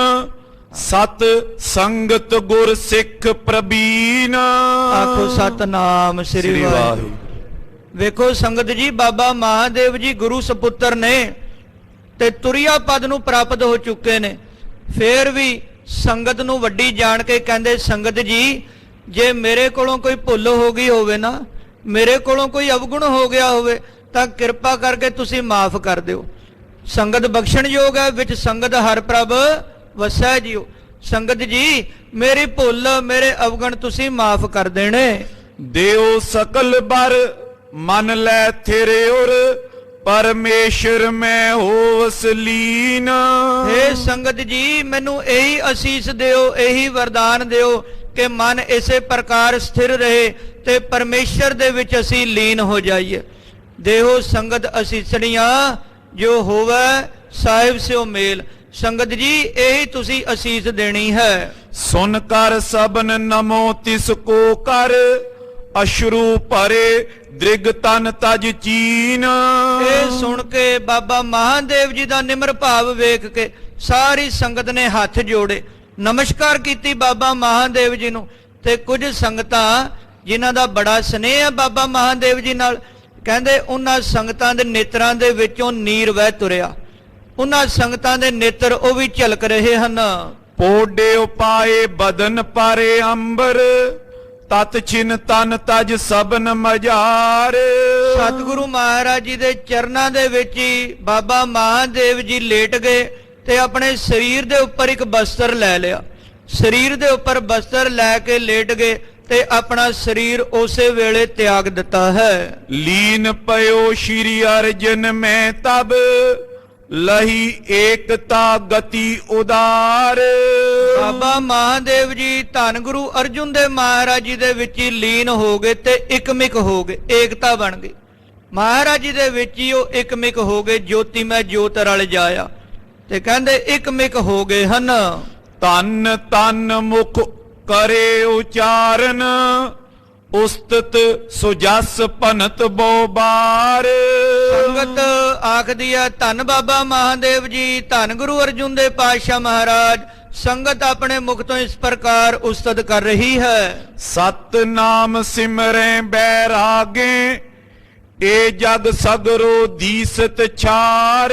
B: ਸਤ ਸੰਗਤ ਗੁਰ ਸਿੱਖ ਪ੍ਰਬੀਨ।
A: ਆਖੋ ਸਤਨਾਮ ਸ੍ਰੀ ਵਾਹਿਗੁਰੂ। ਵੇਖੋ ਸੰਗਤ ਜੀ, ਬਾਬਾ ਮਹਾਦੇਵ ਜੀ ਗੁਰੂ ਸਪੁੱਤਰ ਨੇ ਤੇ ਤੁਰਿਆ ਪਦ ਨੂੰ ਪ੍ਰਾਪਤ ਹੋ ਚੁੱਕੇ ਨੇ, ਫੇਰ ਵੀ ਸੰਗਤ ਨੂੰ ਵੱਡੀ ਜਾਣ ਕੇ ਕਹਿੰਦੇ ਸੰਗਤ ਜੀ ਜੇ ਮੇਰੇ ਕੋਲੋਂ ਕੋਈ ਭੁੱਲ ਹੋ ਗਈ ਹੋਵੇ ਨਾ, ਮੇਰੇ ਕੋਲੋਂ ਕੋਈ ਅਵਗੁਣ ਹੋ ਗਿਆ ਹੋਵੇ ਤਾਂ ਕਿਰਪਾ ਕਰਕੇ ਤੁਸੀਂ ਮਾਫ ਕਰ ਦਿਓ। ਸੰਗਤ ਬਖਸ਼ਣਯੋਗ ਹੈ, ਵਿੱਚ ਸੰਗਤ ਹਰ ਪ੍ਰਭ ਵਸੈ ਜੀਓ। ਸੰਗਤ ਜੀ ਮੇਰੀ ਭੁੱਲ, ਮੇਰੇ ਅਵਗੁਣ ਤੁਸੀਂ ਮਾਫ ਕਰ ਦੇਣੇ।
B: ਦਿਓ ਸਕਲ ਬਰ ਮਨ ਲੈ ਥਿਰੇ ਉਰ ਪਰਮੇਸ਼ਰ ਮੈਂ ਹੋਵਸ ਲੀਨ।
A: ਹੇ ਸੰਗਤ ਜੀ ਮੈਨੂੰ ਇਹੀ ਅਸੀਸ ਦਿਓ, ਇਹੀ ਵਰਦਾਨ ਦਿਓ ਕਿ ਮਨ ਇਸੇ ਪ੍ਰਕਾਰ ਸਥਿਰ ਰਹੇ ਤੇ ਪਰਮੇਸ਼ਰ ਦੇ ਵਿੱਚ ਅਸੀਂ ਲੀਨ ਹੋ ਜਾਈਏ। ਦੇਹੋ ਸੰਗਤ ਅਸੀਸਣੀਆਂ ਜੋ ਹੋਵੇ ਸਾਹਿਬ ਸਿਓ ਮੇਲ। ਸੰਗਤ ਜੀ ਇਹੀ ਤੁਸੀਂ ਅਸੀਸ ਦੇਣੀ ਹੈ।
B: ਸੁਨ ਕਰ ਸਬਨ ਨਮੋ ਤਿਸ ਕੋ ਕਰ ਅਸ਼ਰੂ ਭਰੇ ਦ੍ਰਿਗ ਤਨ ਤਜ ਚੀਨ।
A: ਇਹ ਸੁਣ ਕੇ ਬਾਬਾ ਮਹਾਦੇਵ ਜੀ ਦਾ ਨਿਮਰ ਭਾਵ ਵੇਖ ਕੇ ਸਾਰੀ ਸੰਗਤ ਨੇ ਹੱਥ ਜੋੜੇ, ਨਮਸਕਾਰ ਕੀਤੀ ਬਾਬਾ ਮਹਾਦੇਵ ਜੀ ਨੂੰ। ਤੇ ਕੁਝ ਸੰਗਤਾਂ ਜਿਨ੍ਹਾਂ ਦਾ ਬੜਾ ਸਨੇਹ ਹੈ ਬਾਬਾ ਮਹਾਦੇਵ ਜੀ ਨਾਲ, ਕਹਿੰਦੇ ਉਹਨਾਂ ਸੰਗਤਾਂ ਦੇ ਨੇਤਰਾਂ ਦੇ ਵਿੱਚੋਂ ਨੀਰ ਵਹਿ ਤੁਰਿਆ, ਉਹਨਾਂ ਸੰਗਤਾਂ ਦੇ ਨੇਤਰ ਉਹ ਵੀ ਝਲਕ ਰਹੇ ਹਨ।
B: ਪੋਡੇ ਉਪਾਏ ਬਦਨ ਪਾਰੇ ਅੰਬਰ ਤਤ ਛਿਨ ਤਨ ਤਜ ਸਬਨ ਮਜਾਰ।
A: ਸਤਿਗੁਰੂ ਮਹਾਰਾਜ ਜੀ ਦੇ ਚਰਨਾਂ ਦੇ ਵਿੱਚ ਹੀ ਬਾਬਾ ਮਹਾਦੇਵ ਜੀ ਲੇਟ ਗਏ ਤੇ ਆਪਣੇ ਸਰੀਰ ਦੇ ਉੱਪਰ ਇੱਕ ਬਸਤਰ ਲੈ ਲਿਆ, ਸਰੀਰ ਦੇ ਉੱਪਰ ਬਸਤਰ ਲੈ ਕੇ ਲੇਟ ਗਏ ਤੇ ਆਪਣਾ ਸਰੀਰ ਉਸੇ ਵੇਲੇ ਤਿਆਗ ਦਿੱਤਾ ਹੈ।
B: ਲੀਨ ਪਇਓ ਸ਼੍ਰੀ ਅਰਜਨ ਮੈਂ ਤਬ ਲਹੀ ਏਕਤਾ ਗਤੀ ਉਦਾਰ।
A: ਬਾਬਾ ਮਹਾਦੇਵ ਜੀ ਧੰਨ ਗੁਰੂ ਅਰਜੁਨ ਦੇ ਮਹਾਰਾਜ ਜੀ ਦੇ ਵਿੱਚ ਹੀ ਲੀਨ ਹੋ ਗਏ ਤੇ ਇਕਮਿਕ ਹੋ ਗਏ, ਏਕਤਾ ਬਣ ਗਈ। ਮਹਾਰਾਜ ਜੀ ਦੇ ਵਿੱਚ ਹੀ ਉਹ ਇਕਮਿਕ ਹੋ ਗਏ, ਜੋਤੀ ਮੈਂ ਜੋਤ ਰਲ ਜਾਇਆ ਤੇ ਕਹਿੰਦੇ ਇਕਮਿਕ ਹੋ ਗਏ ਹਨ।
B: ਤਨ ਤਨ ਮੁਖ ਕਰੇ ਉਚਾਰਨ ਉਸਤਤ ਸੁਜਸ ਭਨਤ ਬੋਬਾਰ।
A: ਸੰਗਤ ਆਖਦੀ ਹੈ ਧੰਨ ਬਾਬਾ ਮਹਾਦੇਵ ਜੀ, ਧੰਨ ਗੁਰੂ ਅਰਜੁਨ ਦੇ ਪਾਤਸ਼ਾਹ ਮਹਾਰਾਜ। ਸੰਗਤ ਆਪਣੇ ਮੁਖ ਤੋਂ ਇਸ ਪ੍ਰਕਾਰ ਉਸਤਤ ਕਰ ਰਹੀ ਹੈ।
B: ਸਤ ਨਾਮ ਸਿਮਰੈ ਬੈਰਾਗੇ ਏ ਜਗ ਸਗਰੋ ਦੀਸਤ ਛਾਰ।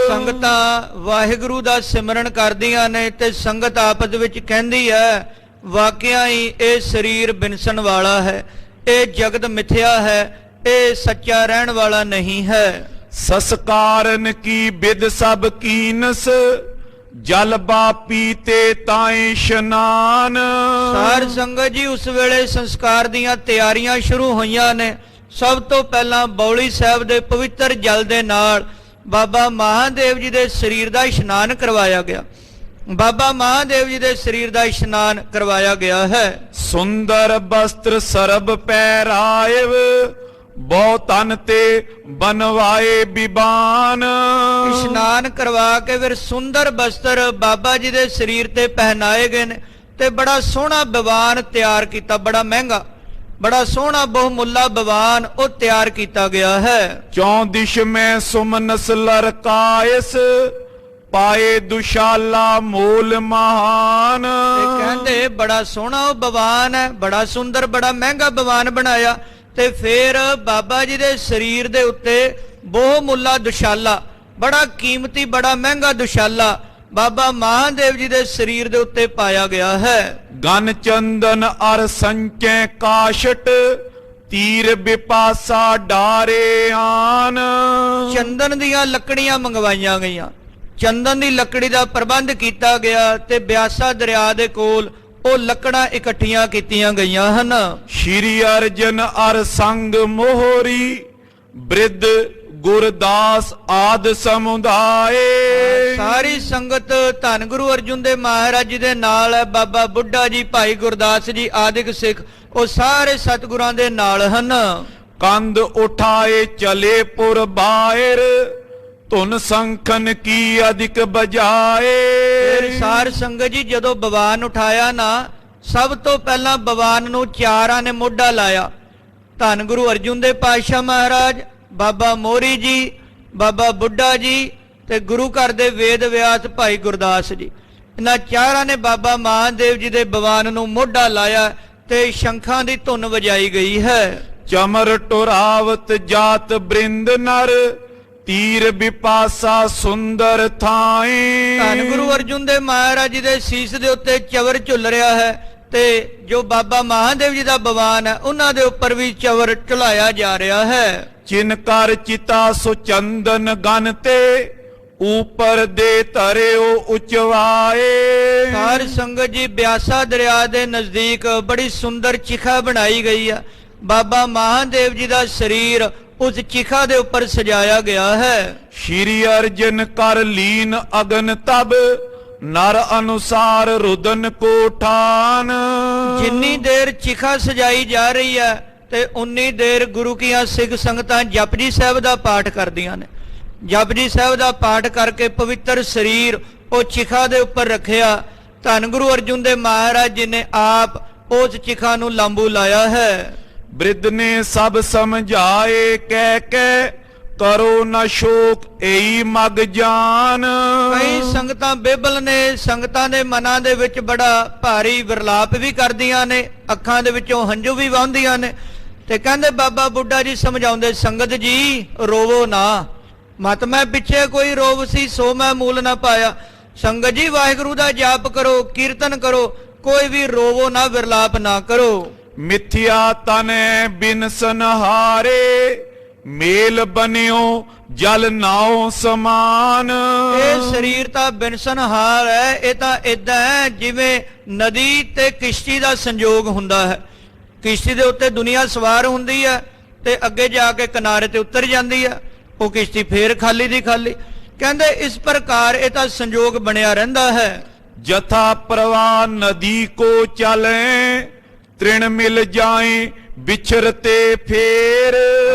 A: ਸੰਗਤਾਂ ਵਾਹਿਗੁਰੂ ਦਾ ਸਿਮਰਨ ਕਰਦੀਆਂ ਨੇ ਤੇ ਸੰਗਤ ਆਪਸ ਵਿੱਚ ਕਹਿੰਦੀ ਹੈ ਵਾਕਿਆ ਹੀ ਇਹ ਸਰੀਰ ਬਿਨਸਣ ਵਾਲਾ ਹੈ, ਇਹ ਜਗਤ ਮਿਥਿਆ ਹੈ, ਇਹ ਸੱਚਾ ਰਹਿਣ ਵਾਲਾ ਨਹੀਂ ਹੈ।
B: ਸੰਸਕਾਰਨ ਕੀ ਬਿਦ ਸਭ ਕੀਨਸ ਜਲ ਬਾਪੀ ਤੇ ਤਾਏ ਇਸ਼ਨਾਨ।
A: ਸਾਰ ਸੰਗਤ ਜੀ ਉਸ ਵੇਲੇ ਸੰਸਕਾਰ ਦੀਆਂ ਤਿਆਰੀਆਂ ਸ਼ੁਰੂ ਹੋਈਆਂ ਨੇ। ਸਭ ਤੋਂ ਪਹਿਲਾਂ ਬੌਲੀ ਸਾਹਿਬ ਦੇ ਪਵਿੱਤਰ ਜਲ ਦੇ ਨਾਲ ਬਾਬਾ ਮਹਾਦੇਵ ਜੀ ਦੇ ਸਰੀਰ ਦਾ ਇਸ਼ਨਾਨ ਕਰਵਾਇਆ ਗਿਆ। ਬਾਬਾ ਮਹਾਦੇਵ ਜੀ ਦੇ ਸਰੀਰ ਦਾ ਇਸ਼ਨਾਨ ਕਰਵਾਇਆ ਗਿਆ ਹੈ।
B: ਸੁੰਦਰ ਬਸਤਰ ਸਰਬ ਪਹਿਰਾਇਵ ਬਹੁ ਤਨ ਤੇ ਬਨਵਾਏ ਬਿਬਾਨ।
A: ਇਸ਼ਨਾਨ ਕਰਵਾ ਕੇ ਫਿਰ ਸੁੰਦਰ ਬਸਤਰ ਬਾਬਾ ਜੀ ਦੇ ਸਰੀਰ ਤੇ ਪਹਿਨਾਏ ਗਏ ਨੇ ਤੇ ਬੜਾ ਸੋਹਣਾ ਬਿਵਾਨ ਤਿਆਰ ਕੀਤਾ, ਬੜਾ ਮਹਿੰਗਾ, ਬੜਾ ਸੋਹਣਾ ਬਹੁਮੁੱਲਾ ਬਿਵਾਨ ਉਹ ਤਿਆਰ ਕੀਤਾ ਗਿਆ ਹੈ।
B: ਚੌਂ ਦਿਸ਼ ਮੈਂ ਸੁਮਨਸ ਲਰਕਾਇਸ ਪਾਏ ਦੁਸ਼ਾਲਾ ਮੋਲ ਮਹਾਨ।
A: ਤੇ ਕਹਿੰਦੇ ਬੜਾ ਸੋਹਣਾ ਉਹ ਬਿਵਾਨ ਹੈ, ਬੜਾ ਸੁੰਦਰ, ਬੜਾ ਮਹਿੰਗਾ ਬਿਵਾਨ ਬਣਾਇਆ ਤੇ ਫਿਰ ਬਾਬਾ ਜੀ ਦੇ ਸਰੀਰ ਦੇ ਉੱਤੇ ਬਹੁਮੁੱਲਾ ਦੁਸ਼ਾਲਾ, ਬੜਾ ਕੀਮਤੀ, ਬੜਾ ਮਹਿੰਗਾ ਦੁਸ਼ਾਲਾ ਬਾਬਾ ਮਹਾਦੇਵ ਜੀ ਦੇ ਸਰੀਰ ਦੇ ਉੱਤੇ ਪਾਇਆ ਗਿਆ ਹੈ।
B: ਗਨ ਚੰਦਨ ਅਰ ਸੰਚੈ ਕਾਸ਼ਟ ਤੀਰ ਬਿਪਾਸਾ ਡਾਰੇ ਆਨ।
A: ਚੰਦਨ ਦੀਆਂ ਲੱਕੜੀਆਂ ਮੰਗਵਾਈਆਂ ਗਈਆਂ, ਚੰਦਨ ਦੀ ਲੱਕੜੀ ਦਾ ਪ੍ਰਬੰਧ ਕੀਤਾ ਗਿਆ ਤੇ ਬਿਆਸਾ ਦਰਿਆ ਦੇ ਕੋਲ ਉਹ ਲੱਕੜਾਂ ਇਕੱਠੀਆਂ ਕੀਤੀਆਂ ਗਈਆਂ ਹਨ।
B: ਸ਼੍ਰੀ ਅਰਜਨ ਅਰ ਸੰਗ ਮੋਹਰੀ ਬ੍ਰਿਧ ਗੁਰਦਾਸ ਆਦ ਸਮੁਦਾਏ।
A: ਸਾਰੀ ਸੰਗਤ ਧੰਨ ਗੁਰੂ ਅਰਜੁਨ ਦੇ ਮਹਾਰਾਜ ਜੀ ਦੇ ਨਾਲ ਹੈ। ਬਾਬਾ ਬੁੱਢਾ ਜੀ, ਭਾਈ ਗੁਰਦਾਸ ਜੀ ਆਦਿਕ ਸਿੱਖ ਉਹ ਸਾਰੇ ਸਤਿਗੁਰਾਂ ਦੇ ਨਾਲ ਹਨ।
B: ਕੰਧ ਉਠਾਏ ਚਲੇ ਪੁਰ ਬਾਹਿਰ ਧੁਨ ਸੰਖਨ ਕੀ ਅਧਿਕ ਬਜਾਏ।
A: ਫਿਰ ਸਾਰ ਸੰਗਤ ਜੀ ਜਦੋਂ ਬਵਾਨ ਉਠਾਇਆ ਨਾ, ਸਭ ਤੋਂ ਪਹਿਲਾਂ ਬਵਾਨ ਨੂੰ ਚਾਰਾਂ ਨੇ ਮੋਢਾ ਲਾਇਆ। ਧੰਨ ਗੁਰੂ ਅਰਜੁਨ ਦੇ ਪਾਤਸ਼ਾਹ ਮਹਾਰਾਜ, ਬਾਬਾ ਮੋਹਰੀ ਜੀ, ਬਾਬਾ ਬੁੱਢਾ ਜੀ ਤੇ ਗੁਰੂ ਘਰ ਦੇ ਵੇਦ ਵਿਆਸ ਭਾਈ ਗੁਰਦਾਸ ਜੀ, ਇਹਨਾਂ ਚਾਰਾਂ ਨੇ ਬਾਬਾ ਮਹਾਦੇਵ ਜੀ ਦੇ ਬਵਾਨ ਨੂੰ ਮੋਢਾ ਲਾਇਆ ਤੇ ਸ਼ੰਖਾਂ ਦੀ ਧੁਨ ਵਜਾਈ ਗਈ ਹੈ।
B: ਚਮਰ ਟੁਰਾਵਤ ਜਾਤ ਬ੍ਰਿੰਦ ਨਰ ਤੀਰ ਬਿਪਾਸਾ ਸੁੰਦਰ ਥਾਏ।
A: ਧੰਨ ਗੁਰੂ ਅਰਜੁਨ ਦੇ ਮਹਾਰਾਜ ਜੀ ਦੇ ਸੀਸ ਦੇ ਉੱਤੇ ਚਵਰ ਝੁੱਲ ਰਿਹਾ ਹੈ ਤੇ ਜੋ ਬਾਬਾ ਮਹਾਦੇਵ ਜੀ ਦਾ ਬਵਾਨ ਹੈ ਉਹਨਾਂ ਦੇ ਉੱਪਰ ਵੀ ਚਵਰ ਝੁਲਾਇਆ ਜਾ ਰਿਹਾ ਹੈ।
B: ਚਿਨ ਕਰ ਚਿਤਾ ਸੋ ਚੰਦਨ ਗਨ ਤੇ ਉਪਰ ਦੇ ਧਰਿਓ ਉਚਵਾਏ।
A: ਸਾਰ ਸੰਗਤ ਜੀ ਬਿਆਸਾ ਦਰਿਆ ਦੇ ਨਜ਼ਦੀਕ ਬੜੀ ਸੁੰਦਰ ਚਿਖਾ ਬਣਾਈ ਗਈ ਹੈ। ਬਾਬਾ ਮਹਾਦੇਵ ਜੀ ਦਾ ਸਰੀਰ ਉਸ ਚਿਖਾ ਦੇ ਉੱਪਰ ਸਜਾਇਆ ਗਿਆ ਹੈ।
B: ਸ਼੍ਰੀ ਅਰਜਨ ਕਰ ਲੀਨ ਅਗਨ ਤਬ ਨਰ ਅਨੁਸਾਰ ਰੁਦਨ ਕੋ ਠਾਨ।
A: ਜਿੰਨੀ ਦੇਰ ਚਿਖਾ ਸਜਾਈ ਜਾ ਰਹੀ ਹੈ ਤੇ ਉਨੀ ਦੇਰ ਗੁਰੂ ਕੀਆਂ ਸਿੱਖ ਸੰਗਤਾਂ ਜਪਜੀ ਸਾਹਿਬ ਦਾ ਪਾਠ ਕਰਦੀਆਂ ਨੇ। ਜਪਜੀ ਸਾਹਿਬ ਦਾ ਪਾਠ ਕਰਕੇ ਪਵਿੱਤਰ ਸਰੀਰ ਉਹ ਚਿਖਾ ਦੇ ਉੱਪਰ ਰੱਖਿਆ। ਧੰਨ ਗੁਰੂ ਅਰਜੁਨ ਦੇ ਮਹਾਰਾਜ ਜੀ ਨੇ ਆਪ ਉਸ ਚਿਖਾ ਨੂੰ ਲਾਂਬੂ ਲਾਇਆ ਹੈ।
B: ਬ੍ਰਿਧ ਨੇ ਸਭ ਸਮਝਾਏ ਕਹਿ ਕੇ ਕਰੋ ਨਾ ਸ਼ੋਕ ਏਈ ਮਗ ਜਾਨ।
A: ਕਈ ਸੰਗਤਾਂ ਬੇਬਲ ਨੇ, ਸੰਗਤਾਂ ਦੇ ਮਨਾਂ ਦੇ ਵਿੱਚ ਬੜਾ ਭਾਰੀ ਵਿਰਲਾਪ ਵੀ ਕਰਦੀਆਂ ਨੇ, ਅੱਖਾਂ ਦੇ ਵਿੱਚੋਂ ਹੰਝੂ ਵੀ ਵਹਿੰਦੀਆਂ ਨੇ ਤੇ ਕਹਿੰਦੇ ਬਾਬਾ ਬੁੱਢਾ ਜੀ ਸਮਝਾਉਂਦੇ ਸੰਗਤ ਜੀ ਰੋਵੋ ਨਾ, ਮਤ ਮੈਂ ਪਿੱਛੇ ਕੋਈ ਰੋਵ ਸੀ ਸੋ ਮੈਂ ਮੂਲ ਨਾ ਪਾਇਆ। ਸੰਗਤ ਜੀ ਵਾਹਿਗੁਰੂ ਦਾ ਜਾਪ ਕਰੋ, ਕੀਰਤਨ ਕਰੋ, ਕੋਈ ਵੀ ਰੋਵੋ ਨਾ, ਵਿਰਲਾਪ ਨਾ ਕਰੋ।
B: ਮਿਥਿਆ ਤਨੈ ਬਿਨ ਸੰਹਾਰੇ ਮੇਲ ਬਨਿਓ ਜਲ ਨਾਉ ਸਮਾਨ।
A: ਇਹ ਸਰੀਰ ਤਾਂ ਬਿਨਸਨਹਾਰ ਹੈ, ਇਹ ਤਾਂ ਇਦਾਂ ਹੈ ਜਿਵੇਂ ਨਦੀ ਤੇ ਕਿਸ਼ਤੀ ਦਾ ਸੰਜੋਗ ਹੁੰਦਾ ਹੈ। ਕਿਸ਼ਤੀ ਦੇ ਉੱਤੇ ਦੁਨੀਆ ਸਵਾਰ ਹੁੰਦੀ ਹੈ ਤੇ ਅੱਗੇ ਜਾ ਕੇ ਕਿਨਾਰੇ ਤੇ ਉਤਰ ਜਾਂਦੀ ਹੈ, ਉਹ ਕਿਸ਼ਤੀ ਫੇਰ ਖਾਲੀ ਦੀ ਖਾਲੀ। ਕਹਿੰਦੇ ਇਸ ਪ੍ਰਕਾਰ ਇਹ ਤਾਂ ਸੰਜੋਗ ਬਣਿਆ ਰਹਿੰਦਾ ਹੈ।
B: ਜਥਾ ਪ੍ਰਵਾਹ ਨਦੀ ਕੋ ਚਲੇ ਤ੍ਰਿਣ ਮਿਲ ਜਾਏ ਵਿਛਰਤੇ ਫੇਰ।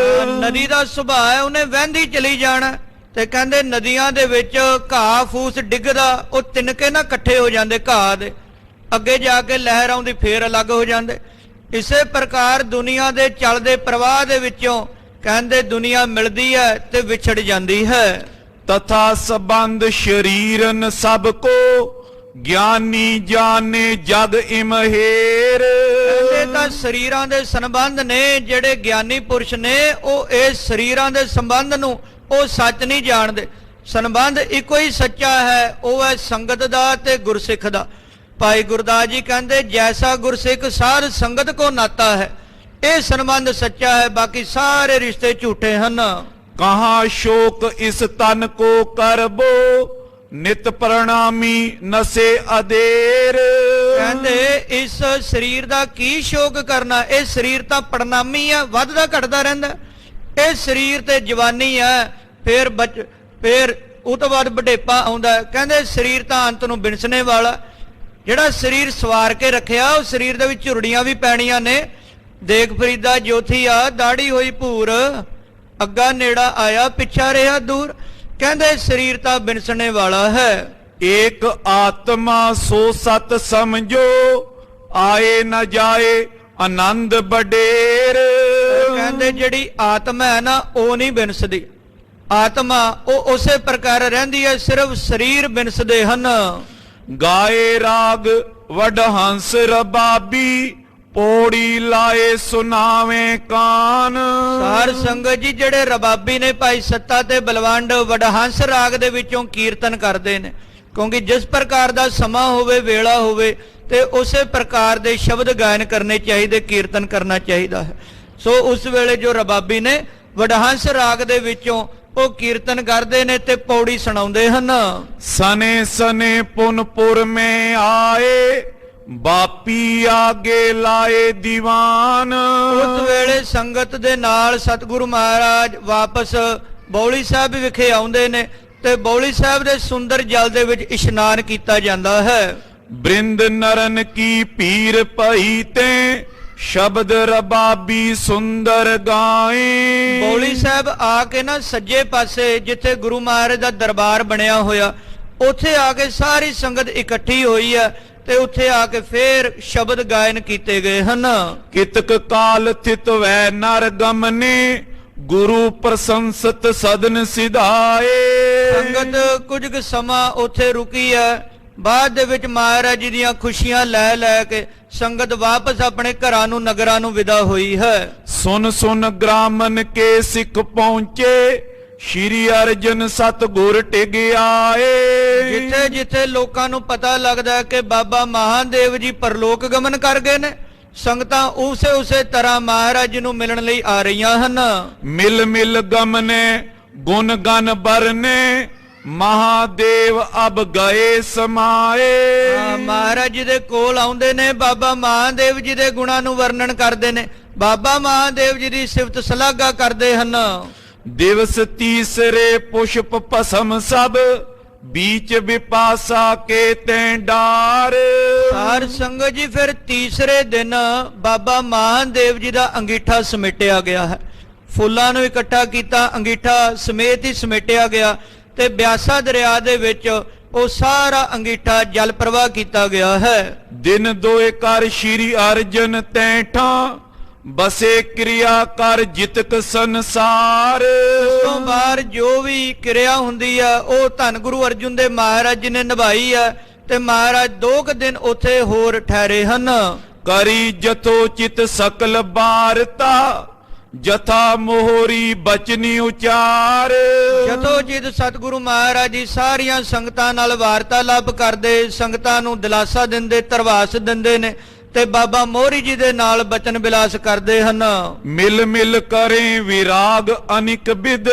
A: ਨਦੀ ਦਾ ਸੁਭਾਅ ਹੈ, ਉਹਨੇ ਵਹਿੰਦੀ ਚਲੀ ਜਾਣਾ। ਤੇ ਕਹਿੰਦੇ ਨਦੀਆਂ ਦੇ ਵਿੱਚ ਘਾਹ ਫੂਸ ਡਿੱਗਦਾ, ਉਹ ਤਿਨਕੇ ਨਾ ਇਕੱਠੇ ਹੋ ਜਾਂਦੇ ਘਾਹ ਦੇ, ਅੱਗੇ ਜਾ ਕੇ ਲਹਿਰ ਆਉਂਦੀ ਫੇਰ ਅਲੱਗ ਹੋ ਜਾਂਦੇ। ਇਸੇ ਪ੍ਰਕਾਰ ਦੁਨੀਆ ਦੇ ਚੱਲਦੇ ਪ੍ਰਵਾਹ ਦੇ ਵਿੱਚੋਂ ਕਹਿੰਦੇ ਦੁਨੀਆ ਮਿਲਦੀ ਹੈ ਤੇ ਵਿਛੜ ਜਾਂਦੀ ਹੈ।
B: ਤਥਾ ਸੰਬੰਧ ਸ਼ਰੀਰਨ ਸਭ ਕੋ ਗਿਆਨੀ ਜਾਣੇ ਜਗ ਇਮਹੇਰ।
A: ਕਹਿੰਦੇ ਤਾਂ ਸਰੀਰਾਂ ਦੇ ਸੰਬੰਧ ਨੇ, ਜਿਹੜੇ ਗਿਆਨੀ ਪੁਰਸ਼ ਨੇ ਉਹ ਇਸ ਸਰੀਰਾਂ ਦੇ ਸੰਬੰਧ ਨੂੰ ਉਹ ਸੱਚ ਨਹੀਂ ਜਾਣਦੇ। ਸੰਬੰਧ ਇੱਕੋ ਹੀ ਸੱਚਾ ਹੈ, ਉਹ ਹੈ ਸੰਗਤ ਦਾ ਤੇ ਗੁਰਸਿੱਖ ਦਾ। ਭਾਈ ਗੁਰਦਾਸ ਜੀ ਕਹਿੰਦੇ ਜੈਸਾ ਗੁਰਸਿੱਖ ਸਾਧ ਸੰਗਤ ਕੋ ਨਾਤਾ ਹੈ, ਇਹ ਸੰਬੰਧ ਸੱਚਾ ਹੈ, ਬਾਕੀ ਸਾਰੇ ਰਿਸ਼ਤੇ ਝੂਠੇ ਹਨ।
B: ਕਹਾਂ ਸ਼ੋਕ ਇਸ ਤਨ ਕੋ ਕਰਬੋ ਨਿਤ ਪ੍ਰਣਾਮੀ ਨਸੇ ਅਦੇਰ।
A: ਕਹਿੰਦੇ ਇਸ ਸਰੀਰ ਦਾ ਕੀ ਸ਼ੋਕ ਕਰਨਾ, ਇਹ ਸਰੀਰ ਤਾਂ ਪ੍ਰਣਾਮੀ ਆ, ਵੱਧਦਾ ਘਟਦਾ ਰਹਿੰਦਾ। ਇਹ ਸਰੀਰ ਤੇ ਜਵਾਨੀ ਹੈ, ਫੇਰ ਉਹ ਤੋਂ ਬਾਅਦ ਬੁਢੇਪਾ ਆਉਂਦਾ। ਕਹਿੰਦੇ ਸਰੀਰ ਤਾਂ ਅੰਤ ਨੂੰ ਬਿਨਸਣੇ ਵਾਲਾ। ਜਿਹੜਾ ਸਰੀਰ ਸਵਾਰ ਕੇ ਰੱਖਿਆ ਉਹ ਸਰੀਰ ਦੇ ਵਿੱਚ ਝੁਰੜੀਆਂ ਵੀ ਪੈਣੀਆਂ ਨੇ। ਦੇਖ ਫਰੀਦਾ ਜੋਥੀ ਆ ਦਾੜੀ ਹੋਈ ਭੂਰ, ਅੱਗਾ ਨੇੜਾ ਆਇਆ ਪਿੱਛਾ ਰਿਹਾ ਦੂਰ। ਕਹਿੰਦੇ ਸਰੀਰ ਤਾਂ ਬਿਨਸਣੇ ਵਾਲਾ ਹੈ।
B: ਏਕ ਆਤਮਾ ਸੋ ਸਤ ਸਮਝੋ ਆਏ ਨ ਜਾਏ ਆਨੰਦ ਬਡੇਰ।
A: ਕਹਿੰਦੇ ਜਿਹੜੀ ਆਤਮਾ ਹੈ ਨਾ ਉਹ ਨਹੀਂ ਬਿਨਸਦੀ, ਆਤਮਾ ਉਹ ਉਸੇ ਪ੍ਰਕਾਰ ਰਹਿੰਦੀ ਹੈ, ਸਿਰਫ ਸਰੀਰ ਬਿਨਸਦੇ ਹਨ।
B: ਗਾਏ ਰਾਗ ਵਡਹੰਸ ਰਬਾਬੀ ਪੌੜੀ ਲਾਏ ਸੁਨਾਵੇਂ ਕਾਨ।
A: ਸਾਰ ਸੰਗਤ ਜੀ ਜਿਹੜੇ ਰਬਾਬੀ ਨੇ ਭਾਈ ਸੱਤਾ ਤੇ ਬਲਵੰਡ ਵਡਹੰਸ ਰਾਗ ਦੇ ਵਿੱਚੋਂ ਕੀਰਤਨ ਕਰਦੇ ਨੇ, ਕਿਉਂਕਿ ਜਿਸ ਪ੍ਰਕਾਰ ਦਾ ਸਮਾਂ ਹੋਵੇ ਵੇਲਾ ਹੋਵੇ ਤੇ ਉਸੇ ਪ੍ਰਕਾਰ ਦੇ ਸ਼ਬਦ ਗਾਇਨ ਕਰਨੇ ਚਾਹੀਦੇ, ਕੀਰਤਨ ਕਰਨਾ ਚਾਹੀਦਾ ਹੈ। ਸੋ ਉਸ ਵੇਲੇ ਜੋ ਰਬਾਬੀ ਨੇ ਵਡਹੰਸ ਰਾਗ ਦੇ ਵਿੱਚੋਂ ਉਹ ਕੀਰਤਨ ਕਰਦੇ ਨੇ ਤੇ ਪੌੜੀ ਸੁਣਾਉਂਦੇ ਹਨ।
B: ਸਨੇ ਸਨੇ ਪੁਨਪੁਰ ਮੈਂ ਆਏ ਬਾਪੀ ਆਗੇ ਲਾਏ ਦੀਵਾਨ।
A: ਉਸ ਵੇਲੇ ਸੰਗਤ ਦੇ ਨਾਲ ਸਤਿਗੁਰੂ ਮਹਾਰਾਜ ਵਾਪਸ ਬੌਲੀ ਸਾਹਿਬ ਵਿਖੇ ਆਉਂਦੇ ਨੇ ਤੇ ਬੌਲੀ ਸਾਹਿਬ ਦੇ ਸੁੰਦਰ ਜਲ ਦੇ ਵਿੱਚ ਇਸ਼ਨਾਨ ਕੀਤਾ ਜਾਂਦਾ ਹੈ।
B: ਬ੍ਰਿੰਦ ਨਰਨ ਕੀ ਪੀਰ ਭਈ ਤੇ ਸ਼ਬਦ ਰਬਾਬੀ ਸੁੰਦਰ ਗਾਏ।
A: ਬੌਲੀ ਸਾਹਿਬ ਆ ਕੇ ਨਾ ਸੱਜੇ ਪਾਸੇ ਜਿੱਥੇ ਗੁਰੂ ਮਹਾਰਾਜ ਦਾ ਦਰਬਾਰ ਬਣਿਆ ਹੋਇਆ, ਉੱਥੇ ਆ ਕੇ ਸਾਰੀ ਸੰਗਤ ਇਕੱਠੀ ਹੋਈ ਹੈ ਤੇ ਉੱਥੇ ਆ ਕੇ ਫੇਰ ਸ਼ਬਦ ਗਾਇਨ ਕੀਤੇ ਗਏ ਹਨ।
B: ਕਿਤਕ ਕਾਲ ਥਿਤ ਵੈ ਨਰ ਗਮਨੇ ਗੁਰੂ ਪ੍ਰਸ਼ੰਸਤ ਸਦਨ ਸਿਧਾਏ।
A: ਸੰਗਤ ਕੁਝ ਕੁ ਸਮਾਂ ਉੱਥੇ ਰੁਕੀ ਹੈ, ਬਾਅਦ ਦੇ ਵਿੱਚ ਮਹਾਰਾਜ ਜੀ ਦੀਆਂ ਖੁਸ਼ੀਆਂ ਲੈ ਲੈ ਕੇ ਸੰਗਤ ਵਾਪਸ ਆਪਣੇ ਘਰਾਂ ਨੂੰ ਨਗਰਾਂ ਨੂੰ ਵਿਦਾ ਹੋਈ ਹੈ।
B: ਸੁਨ ਸੁਨ ਗ੍ਰਾਮਨ ਕੇ ਸਿੱਖ ਪਹੁੰਚੇ ਸ਼੍ਰੀ ਅਰਜਨ ਸਤਿਗੁਰ ਟਿਗ ਆਏ।
A: ਜਿੱਥੇ ਜਿੱਥੇ ਲੋਕਾਂ ਨੂੰ ਪਤਾ ਲੱਗਦਾ ਕਿ ਬਾਬਾ ਮਹਾਦੇਵ ਜੀ ਪਰਲੋਕ ਗਮਨ ਕਰ ਗਏ ਨੇ, ਸੰਗਤਾਂ ਉਸੇ ਤਰ੍ਹਾਂ ਮਹਾਰਾਜ ਜੀ ਨੂੰ ਮਿਲਣ ਲਈ ਆ ਰਹੀਆਂ ਹਨ।
B: ਮਿਲ ਮਿਲ ਗਮਨੇ ਗੁਣ ਗਨ ਬਰਨੇ ਮਹਾਦੇਵ ਅਬ ਗਏ ਸਮਾਏ।
A: ਮਹਾਰਾਜ ਜੀ ਦੇ ਕੋਲ ਆਉਂਦੇ ਨੇ, ਬਾਬਾ ਮਹਾਦੇਵ ਜੀ ਦੇ ਗੁਣਾਂ ਨੂੰ ਵਰਣਨ ਕਰਦੇ ਨੇ, ਬਾਬਾ ਮਹਾਦੇਵ ਜੀ ਦੀ ਸਿਫਤ ਸਲਾਘਾ ਕਰਦੇ ਹਨ।
B: ਦਿਵਸ ਤੀਸਰੇ ਪੁਸ਼ਪ ਭਸਮ ਸਭ बीच विपासा के तेंडार।
A: सार संगत जी फिर तीसरे दिन बाबा महादेव जी का अंगीठा समेटिया गया है। फुल्लां नूं इकट्ठा कीता, अंगीठा समेत ही समेटिया गया ते ब्यासा दरिया दे विच ਉਹ ਸਾਰਾ ਅੰਗੀਠਾ ਜਲ ਪ੍ਰਵਾਹ ਕੀਤਾ ਗਿਆ ਹੈ।
B: ਦਿਨ ਦੋਏ ਕਰ ਸ਼੍ਰੀ ਅਰਜਨ ਤੈਠਾ ਬਸੇ ਕਿਰਿਆ ਕਰ ਜਿਤਕ ਸੰਸਾਰ।
A: ਉਸ ਤੋਂ ਬਾਅਦ ਜੋ ਵੀ ਕਿਰਿਆ ਹੁੰਦੀ ਆ ਉਹ ਧੰਨ ਗੁਰੂ ਅਰਜਨ ਦੇਵ ਮਹਾਰਾਜ ਜੀ ਨੇ ਨਿਭਾਈ ਹੈ ਤੇ ਮਹਾਰਾਜ 2 ਦਿਨ ਉੱਥੇ ਹੋਰ ਠਹਿਰੇ ਹਨ।
B: ਕਰੀ ਜਥੋ ਚਿਤ ਸਕਲ ਬਾਰਤਾ ਜਥਾ ਮੋਹਰੀ ਬਚਨੀ ਉਚਾਰ।
A: ਜਥੋ ਜਿਤ ਸਤਿਗੁਰੂ ਮਹਾਰਾਜ ਜੀ ਸਾਰੀਆਂ ਸੰਗਤਾਂ ਨਾਲ ਵਾਰਤਾਲਾਪ ਕਰਦੇ, ਸੰਗਤਾਂ ਨੂੰ ਦਿਲਾਸਾ ਦਿੰਦੇ, ਧਰਵਾਸ ਦਿੰਦੇ ਨੇ ਤੇ ਬਾਬਾ ਮੋਹਰੀ ਜੀ ਦੇ ਨਾਲ ਬਚਨ ਬਿਲਾਸ ਕਰਦੇ ਹਨ।
B: ਮਿਲ ਮਿਲ ਕਰੇ ਵਿਰਾਗ ਅਨਿਕ ਬਿਦ,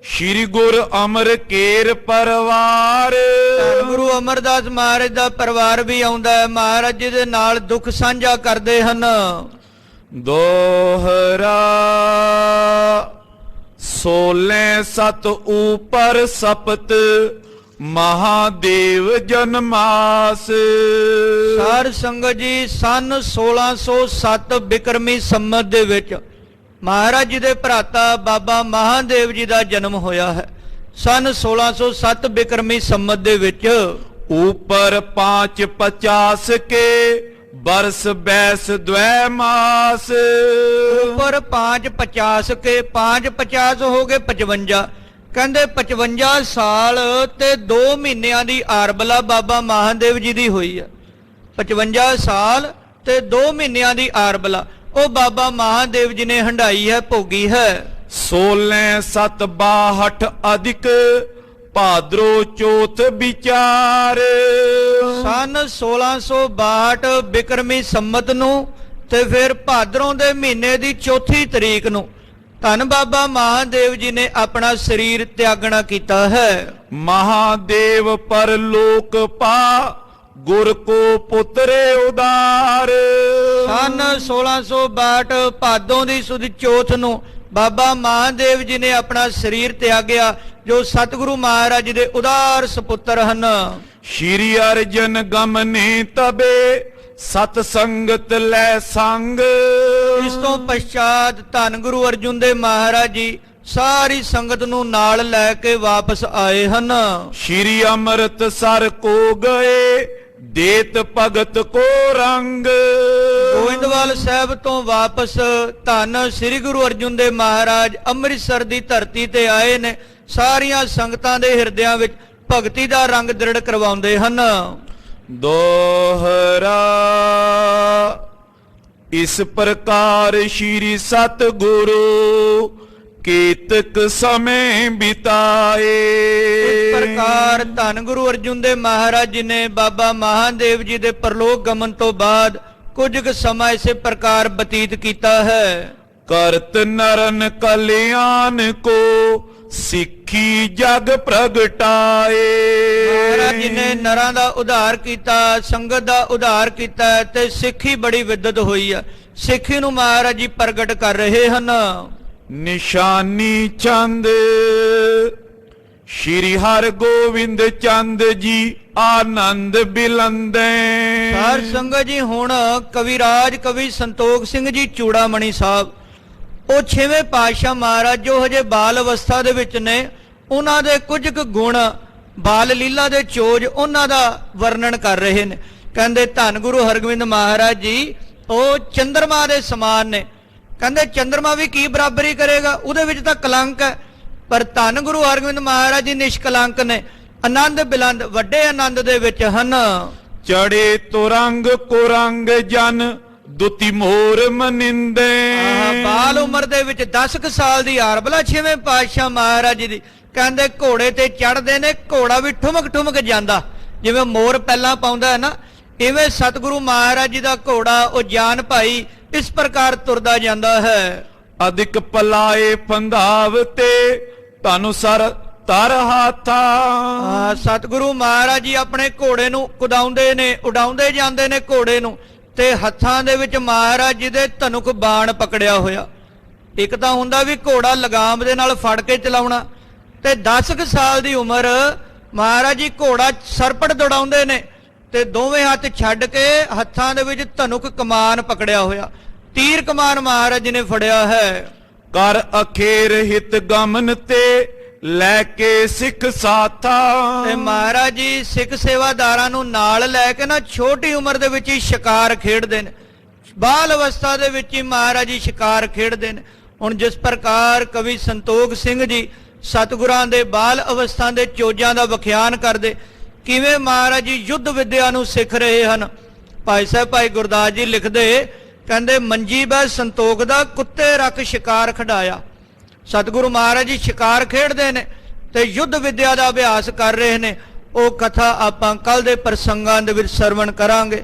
B: ਸ਼੍ਰੀ ਗੁਰ ਅਮਰ ਕੇਰ ਪਰਵਾਰ।
A: ਧੰਨ ਗੁਰੂ ਅਮਰਦਾਸ ਮਹਾਰਾਜ ਦਾ ਪਰਿਵਾਰ ਵੀ ਆਉਂਦਾ ਹੈ, ਮਹਾਰਾਜ ਜੀ ਦੇ ਨਾਲ ਦੁੱਖ ਸਾਂਝਾ ਕਰਦੇ ਹਨ।
B: ਦੋਹਰਾ ਸੋਲੇ ਸਤ ਉਪਰ ਸਪਤ, ਮਹਾਦੇਵ ਜਨਮਾਸ।
A: ਸਾਰ ਸੰਗਤ ਜੀ, ਸਨ 1607 ਬਿਕਰਮੀ ਸੰਮਤ ਦੇ ਵਿੱਚ ਮਹਾਰਾਜ ਜੀ ਦੇ ਭਰਾਤਾ ਬਾਬਾ ਮਹਾਦੇਵ ਜੀ ਦਾ ਜਨਮ ਹੋਇਆ ਹੈ। ਸਨ 1607 ਬਿਕਰਮੀ ਸੰਮਤ ਦੇ ਵਿੱਚ
B: ऊपर 550 के बरस बैस द्वै मास।
A: ਉੱਪਰ 550 ਕੇ 550 ਹੋ ਗਏ 55। ਕਹਿੰਦੇ 55 ਸਾਲ ਤੇ 2 ਮਹੀਨਿਆਂ ਦੀ ਆਰਬਲਾ ਬਾਬਾ ਮਹਾਦੇਵ ਜੀ ਦੀ ਹੋਈ ਹੈ। 55 ਸਾਲ ਤੇ 2 ਮਹੀਨਿਆਂ ਦੀ ਆਰਬਲਾ ਉਹ ਬਾਬਾ ਮਹਾਦੇਵ ਜੀ ਨੇ ਹੰਡਾਈ ਹੈ, ਭੋਗੀ ਹੈ।
B: 16 ਅਧਿਕ ਭਾਦਰੋ ਚੌਥ ਵਿਚਾਰ।
A: ਸਨ 1662 ਬਿਕਰਮੀ ਸੰਮਤ ਨੂੰ ਤੇ ਫਿਰ ਭਾਦਰੋਂ ਦੇ ਮਹੀਨੇ ਦੀ 4 ਤਰੀਕ ਨੂੰ ਧੰਨ ਬਾਬਾ ਮਹਾਦੇਵ ਜੀ ਨੇ ਆਪਣਾ ਸਰੀਰ ਤਿਆਗਣਾ ਕੀਤਾ ਹੈ।
B: ਮਹਾਦੇਵ ਪਰਲੋਕ ਪਾ ਗੁਰ ਕੋ ਪੁੱਤਰੇ ਉਦਾਰ।
A: ਸਨ 1662 ਭਾਦੋਂ ਦੀ ਸੁਦੀ ਚੌਥ ਨੂੰ ਬਾਬਾ ਮਹਾਦੇਵ ਜੀ ਨੇ ਆਪਣਾ ਸਰੀਰ ਤਿਆਗਿਆ, ਜੋ ਸਤਿਗੁਰੂ ਮਹਾਰਾਜ ਜੀ ਦੇ ਉਦਾਰ ਸੁਪੁੱਤਰ ਹਨ।
B: ਸ਼੍ਰੀ ਅਰਜਨ ਗਮਨੇ ਤਬੇ ਸਤ ਸੰਗਤ ਲੈ ਸੰਗ।
A: ਇਸ ਤੋਂ ਪਛਾਤ ਧੰਨ ਗੁਰੂ ਅਰਜੁਨ ਦੇ ਮਹਾਰਾਜ ਜੀ ਸਾਰੀ ਸੰਗਤ ਨੂੰ ਨਾਲ ਲੈ ਕੇ ਵਾਪਸ ਆਏ ਹਨ।
B: ਸ਼੍ਰੀ ਅੰਮ੍ਰਿਤਸਰ ਕੋ ਗਏ ਦੇਤ ਭਗਤ ਕੋ ਰੰਗ।
A: ਗੋਇੰਦਵਾਲ ਸਾਹਿਬ ਤੋਂ ਵਾਪਸ ਧੰਨ ਸ੍ਰੀ ਗੁਰੂ ਅਰਜੁਨ ਦੇ ਮਹਾਰਾਜ ਅੰਮ੍ਰਿਤਸਰ ਦੀ ਧਰਤੀ ਤੇ ਆਏ ਨੇ। ਸਾਰੀਆਂ ਸੰਗਤਾਂ ਦੇ ਹਿਰਦਿਆਂ ਵਿੱਚ ਭਗਤੀ ਦਾ ਰੰਗ ਦ੍ਰਿੜ ਕਰਵਾਉਂਦੇ ਹਨ।
B: ਦੋਹਰਾ ਇਸ ਪ੍ਰਕਾਰ ਸ਼੍ਰੀ ਸਤਿਗੁਰੂ ਕੀਤਕ ਸਮੇਂ ਬਿਤਾਏ।
A: ਇਸ ਪ੍ਰਕਾਰ ਧੰਨ ਗੁਰੂ ਅਰਜੁਨ ਦੇ ਮਹਾਰਾਜ ਜੀ ਨੇ ਬਾਬਾ ਮਹਾਦੇਵ ਜੀ ਦੇ ਪਰਲੋਕ ਗਮਨ ਤੋਂ ਬਾਅਦ ਕੁਝ ਕੁ ਸਮਾਂ ਇਸੇ ਪ੍ਰਕਾਰ ਬਤੀਤ ਕੀਤਾ ਹੈ।
B: ਕਰਤ ਨਰਨ ਕਲਿਆਣ ਕੋ ਸਿੱਖੀ ਜਗ ਪ੍ਰਗਟਾਏ।
A: ਮਹਾਰਾਜ ਜੀ ਨੇ ਨਰਾਂ ਦਾ ਉਧਾਰ ਕੀਤਾ, ਸੰਗਤ ਦਾ ਉਧਾਰ ਕੀਤਾ ਤੇ ਸਿੱਖੀ ਬੜੀ ਵਿਦਤ ਹੋਈ ਹੈ। ਸਿੱਖੀ ਨੂੰ ਮਹਾਰਾਜ ਜੀ ਪ੍ਰਗਟ ਕਰ ਰਹੇ ਹਨ।
B: ਨਿਸ਼ਾਨੀ ਚੰਦ ਸ਼੍ਰੀ ਹਰਗੋਬਿੰਦ ਚੰਦ ਜੀ ਆਨੰਦ ਬਿਲੰਦੇ।
A: ਸਾਰ ਸੰਗਤ ਜੀ, ਹੁਣ ਕਵਿਰਾਜ ਕਵੀ ਸੰਤੋਖ ਸਿੰਘ ਜੀ ਚੂੜਾਮਣੀ ਸਾਹਿਬ ਉਹ 6ਵੇਂ ਪਾਤਸ਼ਾਹ ਮਹਾਰਾਜ ਜੋ ਹਜੇ ਬਾਲ ਅਵਸਥਾ ਦੇ ਵਿੱਚ ਨੇ, ਉਹਨਾਂ ਦੇ ਕੁਝ ਕੁ ਗੁਣ ਬਾਲ ਲੀਲਾ ਦੇ ਚੋਜ ਉਹਨਾਂ ਦਾ ਵਰਣਨ ਕਰ ਰਹੇ ਨੇ। ਕਹਿੰਦੇ ਧੰਨ ਗੁਰੂ ਹਰਗੋਬਿੰਦ ਮਹਾਰਾਜ ਜੀ ਉਹ ਚੰਦਰਮਾ ਦੇ ਸਮਾਨ ਨੇ। ਕਹਿੰਦੇ ਚੰਦਰਮਾ ਵੀ ਕੀ ਬਰਾਬਰੀ ਕਰੇਗਾ, ਉਹਦੇ ਵਿੱਚ ਤਾਂ ਕਲੰਕ ਹੈ, ਪਰ ਧੰਨ ਗੁਰੂ ਹਰਗੋਬਿੰਦ ਮਹਾਰਾਜ ਜੀ ਨਿਸ਼ਕਲੰਕ ਨੇ। ਆਨੰਦ ਬਿਲੰਦ ਵੱਡੇ ਆਨੰਦ ਦੇ ਵਿੱਚ ਹਨ।
B: ਚੜੇ ਤੁਰੰਗ ਕੁਰੰਗ ਜਨ ਦੁਤੀ ਮੋਰ ਮਨਿੰਦੇ।
A: ਬਾਲ ਉਮਰ ਦੇ ਵਿੱਚ 10 ਕੁ ਸਾਲ ਦੀ ਆਰਬਲਾ 6ਵੇਂ ਪਾਤਸ਼ਾਹ ਮਹਾਰਾਜ ਜੀ ਦੀ। ਕਹਿੰਦੇ ਘੋੜੇ ਤੇ ਚੜਦੇ ਨੇ, ਘੋੜਾ ਵੀ ਠੁਮਕ ਠੁਮਕ ਜਾਂਦਾ, ਜਿਵੇਂ ਮੋਰ ਪਹਿਲਾਂ ਪਾਉਂਦਾ ਹੈ ਨਾ, ਇਵੇਂ ਸਤਿਗੁਰੂ ਮਹਾਰਾਜ ਜੀ ਦਾ ਘੋੜਾ ਉਹ ਜਾਨ ਭਾਈ ਇਸ ਪ੍ਰਕਾਰ ਤੁਰਦਾ ਜਾਂਦਾ ਹੈ।
B: ਅਧਿਕ ਪਲਾਏ ਫੰਧਾਵ ਤੇ ਤੁਹਾਨੂੰ ਸਰ ਤਰ ਹਾਥਾ।
A: ਸਤਿਗੁਰੂ ਮਹਾਰਾਜ ਜੀ ਆਪਣੇ ਘੋੜੇ ਨੂੰ ਕੁਦਾਉਂਦੇ ਨੇ, ਉਡਾਉਂਦੇ ਜਾਂਦੇ ਨੇ ਘੋੜੇ ਨੂੰ, ਤੇ ਹੱਥਾਂ ਦੇ ਵਿੱਚ ਮਹਾਰਾਜ ਜੀ ਦੇ ਧਨੁਕ ਬਾਣ ਪਕੜਿਆ ਹੋਇਆ। ਇੱਕ ਤਾਂ ਹੁੰਦਾ ਵੀ ਘੋੜਾ ਲਗਾਮ ਦੇ ਨਾਲ ਫੜ ਕੇ ਚਲਾਉਣਾ, ਤੇ 10 ਕੁ ਸਾਲ ਦੀ ਉਮਰ ਮਹਾਰਾਜ ਜੀ ਘੋੜਾ ਸਰਪਟ ਦੌੜਾਉਂਦੇ ਨੇ, ਤੇ ਦੋਵੇਂ ਹੱਥ ਛੱਡ ਕੇ ਹੱਥਾਂ ਦੇ ਵਿੱਚ ਧਨੁਕ ਕਮਾਨ ਪਕੜਿਆ ਹੋਇਆ, ਤੀਰ ਕਮਾਨ ਮਹਾਰਾਜ ਜੀ ਨੇ ਫੜਿਆ ਹੈ।
B: ਕਰ ਅਖੇਰ ਹਿਤ ਗਮਨ ਤੇ ਲੈ ਕੇ ਸਿੱਖ ਸਾਥਾ।
A: ਤੇ ਮਹਾਰਾਜ ਜੀ ਸਿੱਖ ਸੇਵਾਦਾਰਾਂ ਨੂੰ ਨਾਲ ਲੈ ਕੇ ਨਾ ਛੋਟੀ ਉਮਰ ਦੇ ਵਿੱਚ ਹੀ ਸ਼ਿਕਾਰ ਖੇਡਦੇ ਨੇ। ਬਾਲ ਅਵਸਥਾ ਦੇ ਵਿੱਚ ਹੀ ਮਹਾਰਾਜ ਜੀ ਸ਼ਿਕਾਰ ਖੇਡਦੇ ਨੇ। ਹੁਣ ਜਿਸ ਪ੍ਰਕਾਰ ਕਵੀ ਸੰਤੋਖ ਸਿੰਘ ਜੀ ਸਤਿਗੁਰਾਂ ਦੇ ਬਾਲ ਅਵਸਥਾ ਦੇ ਚੋਜਾਂ ਦਾ ਵਿਖਿਆਨ ਕਰਦੇ, ਕਿਵੇਂ ਮਹਾਰਾਜ ਜੀ ਯੁੱਧ ਵਿਦਿਆ ਨੂੰ ਸਿੱਖ ਰਹੇ ਹਨ। ਭਾਈ ਸਾਹਿਬ ਭਾਈ ਗੁਰਦਾਸ ਜੀ ਲਿਖਦੇ, ਕਹਿੰਦੇ ਮੰਜੀ ਬੈ ਸੰਤੋਖ ਦਾ ਕੁੱਤੇ ਰੱਖ ਸ਼ਿਕਾਰ ਖਡਾਇਆ। ਸਤਿਗੁਰੂ ਮਹਾਰਾਜ ਜੀ ਸ਼ਿਕਾਰ ਖੇਡਦੇ ਨੇ ਤੇ ਯੁੱਧ ਵਿਦਿਆ ਦਾ ਅਭਿਆਸ ਕਰ ਰਹੇ ਨੇ। ਉਹ ਕਥਾ ਆਪਾਂ ਕੱਲ ਦੇ ਪ੍ਰਸੰਗਾਂ ਦੇ ਵਿੱਚ ਸਰਵਣ ਕਰਾਂਗੇ।